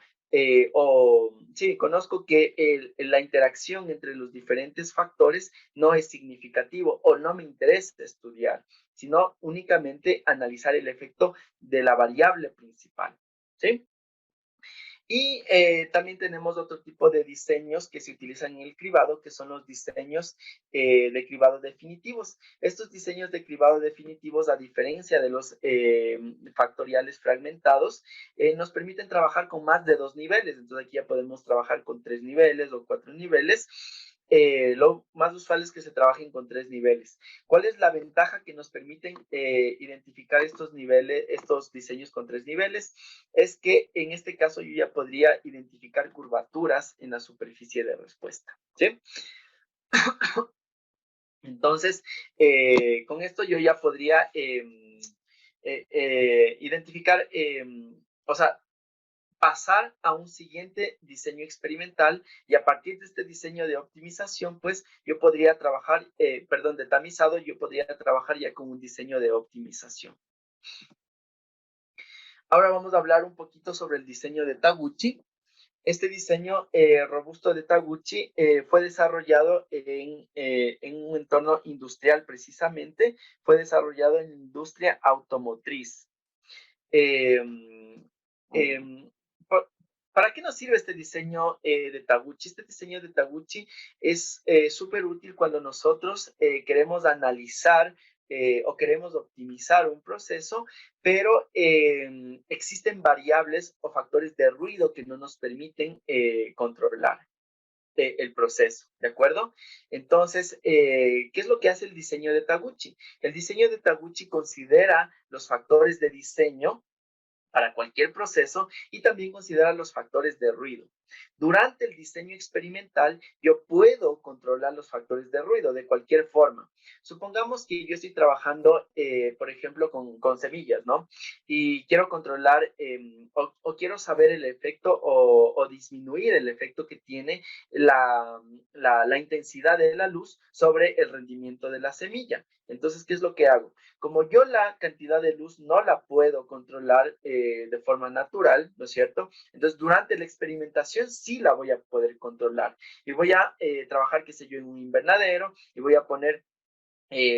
S1: conozco que la interacción entre los diferentes factores no es significativo o no me interesa estudiar, sino únicamente analizar el efecto de la variable principal, ¿sí? Y también tenemos otro tipo de diseños que se utilizan en el cribado, que son los diseños de cribado definitivos. Estos diseños de cribado definitivos, a diferencia de los factoriales fragmentados, nos permiten trabajar con más de 2 niveles. Entonces aquí ya podemos trabajar con 3 niveles o 4 niveles. Lo más usual es que se trabajen con 3 niveles. ¿Cuál es la ventaja que nos permiten identificar estos niveles, estos diseños con 3 niveles? Es que en este caso yo ya podría identificar curvaturas en la superficie de respuesta, ¿sí? Entonces, con esto yo ya podría identificar, o sea, pasar a un siguiente diseño experimental y a partir de este diseño de optimización, pues yo podría trabajar, de tamizado, yo podría trabajar ya con un diseño de optimización. Ahora vamos a hablar un poquito sobre el diseño de Taguchi. Este diseño robusto de Taguchi fue desarrollado en un entorno industrial precisamente, fue desarrollado en la industria automotriz. Eh, eh, ¿Para qué nos sirve este diseño de Taguchi? Este diseño de Taguchi es súper útil cuando nosotros queremos analizar o queremos optimizar un proceso, pero existen variables o factores de ruido que no nos permiten controlar. el proceso, ¿de acuerdo? Entonces, ¿qué es lo que hace el diseño de Taguchi? El diseño de Taguchi considera los factores de diseño para cualquier proceso y también considera los factores de ruido. Durante el diseño experimental, yo puedo controlar los factores de ruido de cualquier forma. Supongamos que yo estoy trabajando, por ejemplo, con semillas, ¿no? Y quiero controlar o quiero saber el efecto o disminuir el efecto que tiene la intensidad de la luz sobre el rendimiento de la semilla. Entonces, ¿qué es lo que hago? Como yo la cantidad de luz no la puedo controlar de forma natural, ¿no es cierto? Entonces, durante la experimentación sí la voy a poder controlar. Y voy a trabajar, qué sé yo, en un invernadero y voy a poner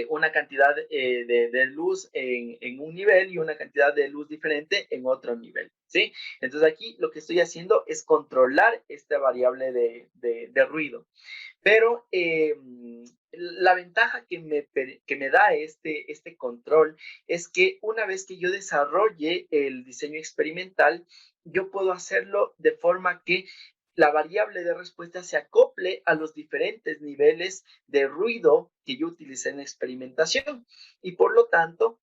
S1: una cantidad de luz en un nivel y una cantidad de luz diferente en otro nivel, ¿sí? Entonces, aquí lo que estoy haciendo es controlar esta variable de ruido. Pero la ventaja que me da este control es que una vez que yo desarrolle el diseño experimental, yo puedo hacerlo de forma que la variable de respuesta se acople a los diferentes niveles de ruido que yo utilicé en la experimentación. Y por lo tanto,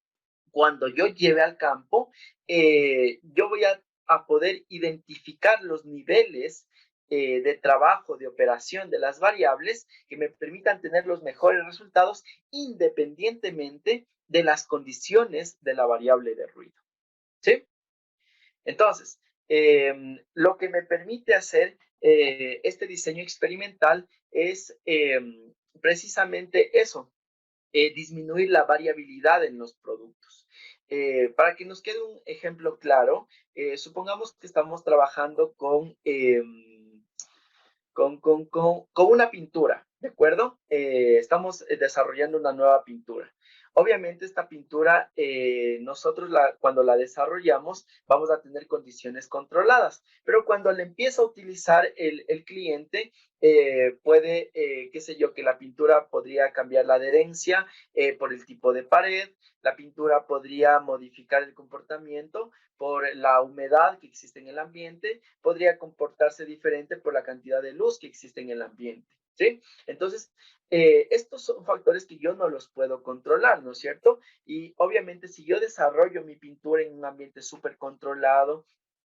S1: cuando yo lleve al campo, yo voy a poder identificar los niveles de trabajo, de operación de las variables que me permitan tener los mejores resultados independientemente de las condiciones de la variable de ruido. ¿Sí? Entonces, lo que me permite hacer este diseño experimental es precisamente eso, disminuir la variabilidad en los productos. Para que nos quede un ejemplo claro, supongamos que estamos trabajando con una pintura, ¿de acuerdo? Estamos desarrollando una nueva pintura. Obviamente esta pintura, nosotros cuando la desarrollamos vamos a tener condiciones controladas, pero cuando la empieza a utilizar el cliente, puede, qué sé yo, que la pintura podría cambiar la adherencia por el tipo de pared, la pintura podría modificar el comportamiento por la humedad que existe en el ambiente, podría comportarse diferente por la cantidad de luz que existe en el ambiente, ¿sí? Entonces, estos son factores que yo no los puedo controlar, ¿no es cierto? Y obviamente si yo desarrollo mi pintura en un ambiente súper controlado,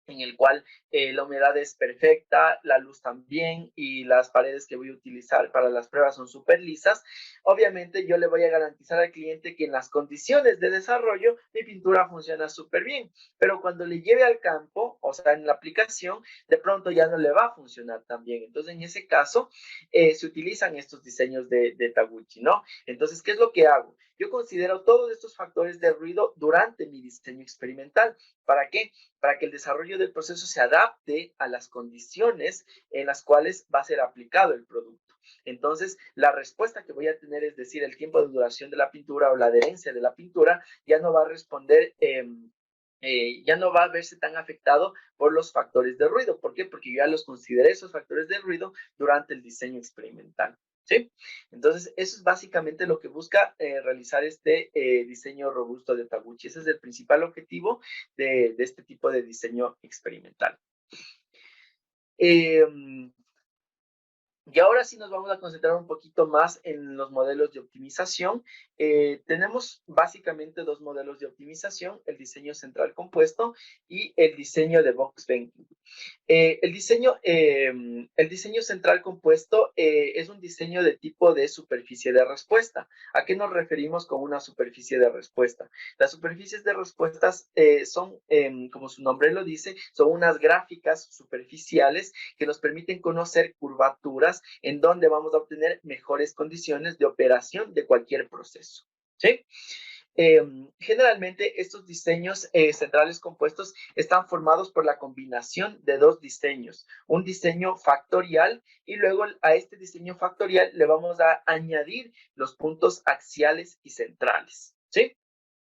S1: en el cual la humedad es perfecta, la luz también y las paredes que voy a utilizar para las pruebas son súper lisas. Obviamente yo le voy a garantizar al cliente que en las condiciones de desarrollo mi pintura funciona súper bien, pero cuando le lleve al campo, o sea, en la aplicación, de pronto ya no le va a funcionar tan bien. Entonces, en ese caso, se utilizan estos diseños de Taguchi, ¿no? Entonces, ¿qué es lo que hago? Yo considero todos estos factores de ruido durante mi diseño experimental. ¿Para qué? Para que el desarrollo del proceso se adapte a las condiciones en las cuales va a ser aplicado el producto. Entonces, la respuesta que voy a tener, es decir, el tiempo de duración de la pintura o la adherencia de la pintura, ya no va a responder, ya no va a verse tan afectado por los factores de ruido. ¿Por qué? Porque yo ya los consideré esos factores de ruido durante el diseño experimental. ¿Sí? Entonces, eso es básicamente lo que busca realizar este diseño robusto de Taguchi. Ese es el principal objetivo de este tipo de diseño experimental. Y ahora sí nos vamos a concentrar un poquito más en los modelos de optimización. Tenemos básicamente dos modelos de optimización: el diseño central compuesto y el diseño de box venting. El diseño central compuesto es un diseño de tipo de superficie de respuesta. ¿A qué nos referimos con una superficie de respuesta? Las superficies de respuestas son, como su nombre lo dice, son unas gráficas superficiales que nos permiten conocer curvaturas en donde vamos a obtener mejores condiciones de operación de cualquier proceso. ¿Sí? Generalmente estos diseños centrales compuestos están formados por la combinación de dos diseños: un diseño factorial, y luego a este diseño factorial le vamos a añadir los puntos axiales y centrales, ¿sí?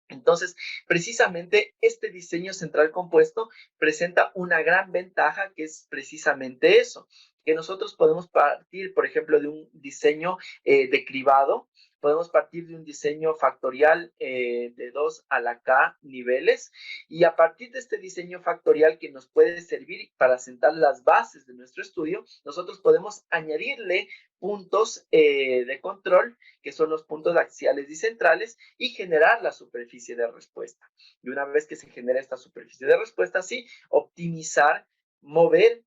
S1: Entonces, precisamente este diseño central compuesto presenta una gran ventaja, que es precisamente eso, que nosotros podemos partir, por ejemplo, de un diseño de cribado. podemos partir de un diseño factorial de 2 a la K niveles, y a partir de este diseño factorial que nos puede servir para sentar las bases de nuestro estudio, nosotros podemos añadirle puntos de control, que son los puntos axiales y centrales, y generar la superficie de respuesta. Y una vez que se genera esta superficie de respuesta, sí, optimizar, mover,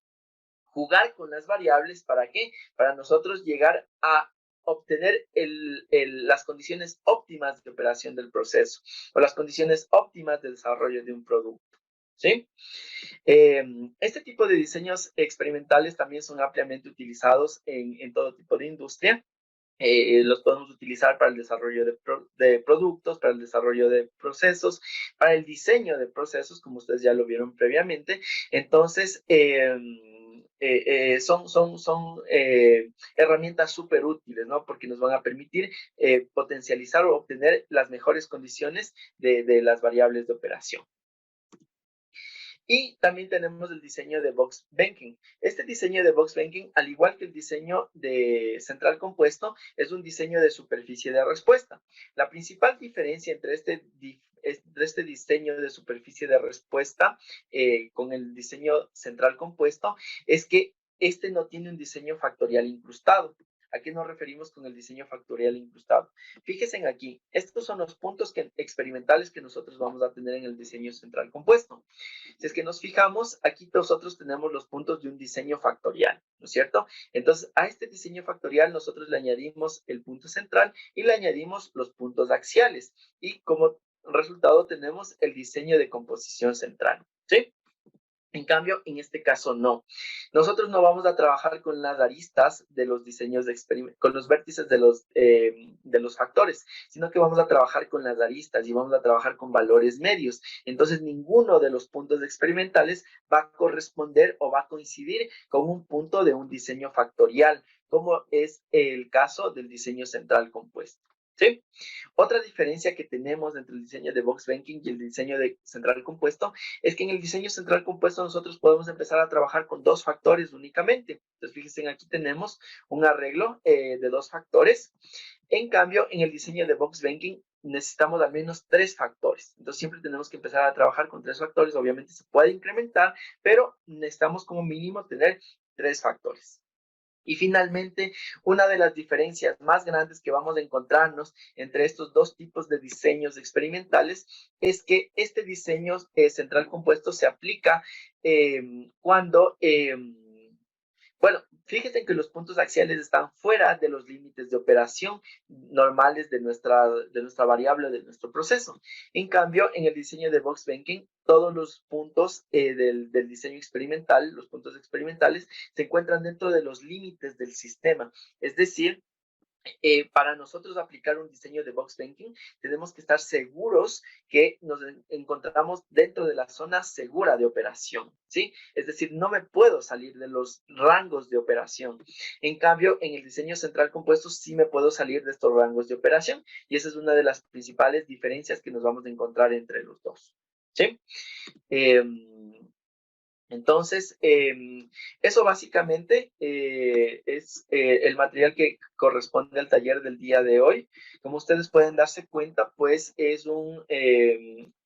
S1: jugar con las variables. ¿Para qué? Para nosotros llegar a obtener las condiciones óptimas de operación del proceso o las condiciones óptimas de desarrollo de un producto. ¿Sí? Este tipo de diseños experimentales también son ampliamente utilizados en todo tipo de industria. Los podemos utilizar para el desarrollo de productos, para el desarrollo de procesos, para el diseño de procesos, como ustedes ya lo vieron previamente. Entonces, son herramientas súper útiles, ¿no? Porque nos van a permitir potencializar o obtener las mejores condiciones de las variables de operación. Y también tenemos el diseño de box banking. Este diseño de box banking, al igual que el diseño de central compuesto, es un diseño de superficie de respuesta. La principal diferencia entre este diseño de superficie de respuesta con el diseño central compuesto es que este no tiene un diseño factorial incrustado. ¿A qué nos referimos con el diseño factorial incrustado? Fíjense aquí, estos son los puntos experimentales que nosotros vamos a tener en el diseño central compuesto. Si es que nos fijamos, aquí nosotros tenemos los puntos de un diseño factorial, ¿no es cierto? Entonces, a este diseño factorial nosotros le añadimos el punto central y le añadimos los puntos axiales. Y como resultado tenemos el diseño de composición central, ¿sí? En cambio, en este caso no. Nosotros no vamos a trabajar con las aristas de los diseños de experimento, con los vértices de los factores, sino que vamos a trabajar con las aristas y vamos a trabajar con valores medios. Entonces, ninguno de los puntos experimentales va a corresponder o va a coincidir con un punto de un diseño factorial, como es el caso del diseño central compuesto. ¿Sí? Otra diferencia que tenemos entre el diseño de box banking y el diseño de central compuesto es que en el diseño central compuesto nosotros podemos empezar a trabajar con 2 factores únicamente. Entonces, fíjense, aquí tenemos un arreglo de 2 factores. En cambio, en el diseño de box banking necesitamos al menos 3 factores. Entonces, siempre tenemos que empezar a trabajar con 3 factores. Obviamente se puede incrementar, pero necesitamos como mínimo tener 3 factores. Y finalmente, una de las diferencias más grandes que vamos a encontrarnos entre estos dos tipos de diseños experimentales es que este diseño central compuesto se aplica cuando bueno, fíjense que los puntos axiales están fuera de los límites de operación normales de nuestra variable, de nuestro proceso. En cambio, en el diseño de box banking, todos los puntos del diseño experimental, los puntos experimentales, se encuentran dentro de los límites del sistema. Es decir, para nosotros aplicar un diseño de box banking, tenemos que estar seguros que nos encontramos dentro de la zona segura de operación, ¿sí? Es decir, no me puedo salir de los rangos de operación. En cambio, en el diseño central compuesto sí me puedo salir de estos rangos de operación, y esa es una de las principales diferencias que nos vamos a encontrar entre los dos, ¿sí? Entonces, eso básicamente es el material que corresponde al taller del día de hoy. Como ustedes pueden darse cuenta, pues es un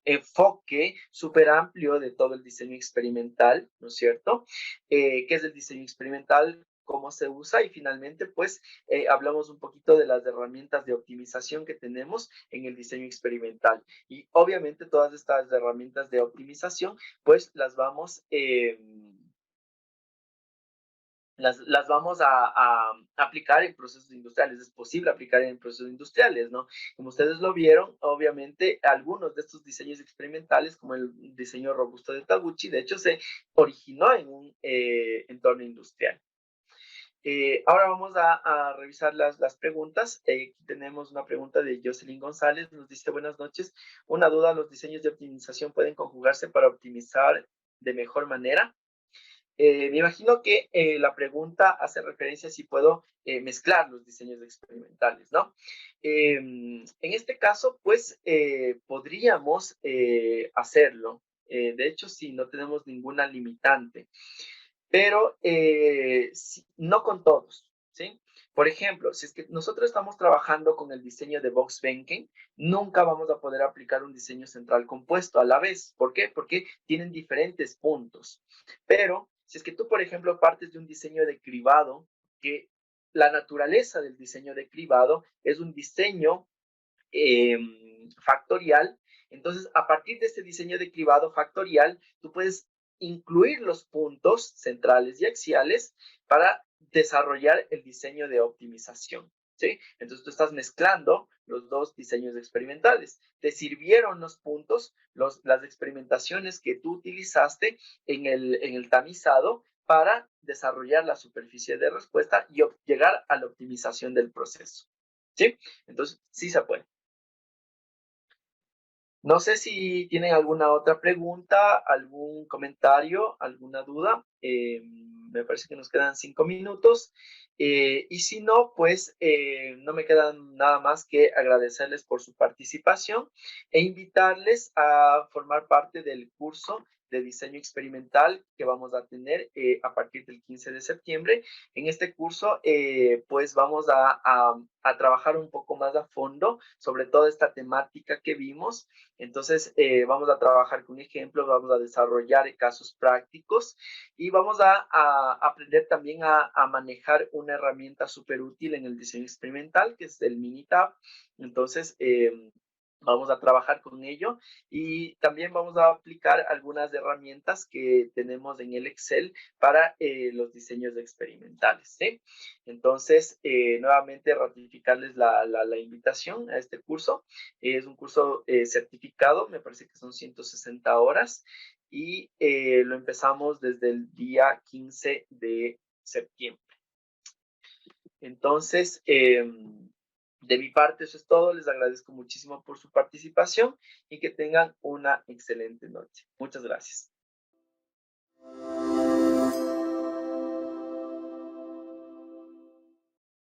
S1: enfoque súper amplio de todo el diseño experimental, ¿no es cierto? ¿Qué es el diseño experimental? Cómo se usa, y finalmente pues hablamos un poquito de las herramientas de optimización que tenemos en el diseño experimental, y obviamente todas estas herramientas de optimización pues las vamos a aplicar en procesos industriales. Es posible aplicar en procesos industriales, ¿no? Como ustedes lo vieron, obviamente algunos de estos diseños experimentales, como el diseño robusto de Taguchi, de hecho se originó en un entorno industrial. Ahora vamos a revisar las preguntas. Aquí tenemos una pregunta de Jocelyn González. Nos dice: buenas noches. Una duda: ¿los diseños de optimización pueden conjugarse para optimizar de mejor manera? Me imagino que la pregunta hace referencia a si puedo mezclar los diseños experimentales, ¿no? En este caso, pues podríamos hacerlo. De hecho, sí, no tenemos ninguna limitante, pero no con todos, ¿sí? Por ejemplo, si es que nosotros estamos trabajando con el diseño de Volkswagen, nunca vamos a poder aplicar un diseño central compuesto a la vez. ¿Por qué? Porque tienen diferentes puntos. Pero si es que tú, por ejemplo, partes de un diseño de cribado, que la naturaleza del diseño de cribado es un diseño factorial. Entonces, a partir de este diseño de cribado factorial, tú puedes incluir los puntos centrales y axiales para desarrollar el diseño de optimización. ¿Sí? Entonces tú estás mezclando los dos diseños experimentales. Te sirvieron los puntos, las experimentaciones que tú utilizaste en el tamizado para desarrollar la superficie de respuesta y llegar a la optimización del proceso. ¿Sí? Entonces, sí se puede. No sé si tienen alguna otra pregunta, algún comentario, alguna duda. Me parece que nos quedan 5 minutos. Y si no, pues no me queda nada más que agradecerles por su participación e invitarles a formar parte del curso de diseño experimental que vamos a tener a partir del 15 de septiembre. En este curso, pues vamos a trabajar un poco más a fondo sobre toda esta temática que vimos. Entonces, vamos a trabajar con ejemplos, vamos a desarrollar casos prácticos y vamos a aprender también a manejar una herramienta súper útil en el diseño experimental, que es el Minitab. Entonces, vamos a trabajar con ello y también vamos a aplicar algunas herramientas que tenemos en el Excel para los diseños experimentales. ¿Sí? Entonces, nuevamente ratificarles la invitación a este curso. Es un curso certificado, me parece que son 160 horas y lo empezamos desde el día 15 de septiembre. Entonces, de mi parte eso es todo. Les agradezco muchísimo por su participación y que tengan una excelente noche. Muchas gracias.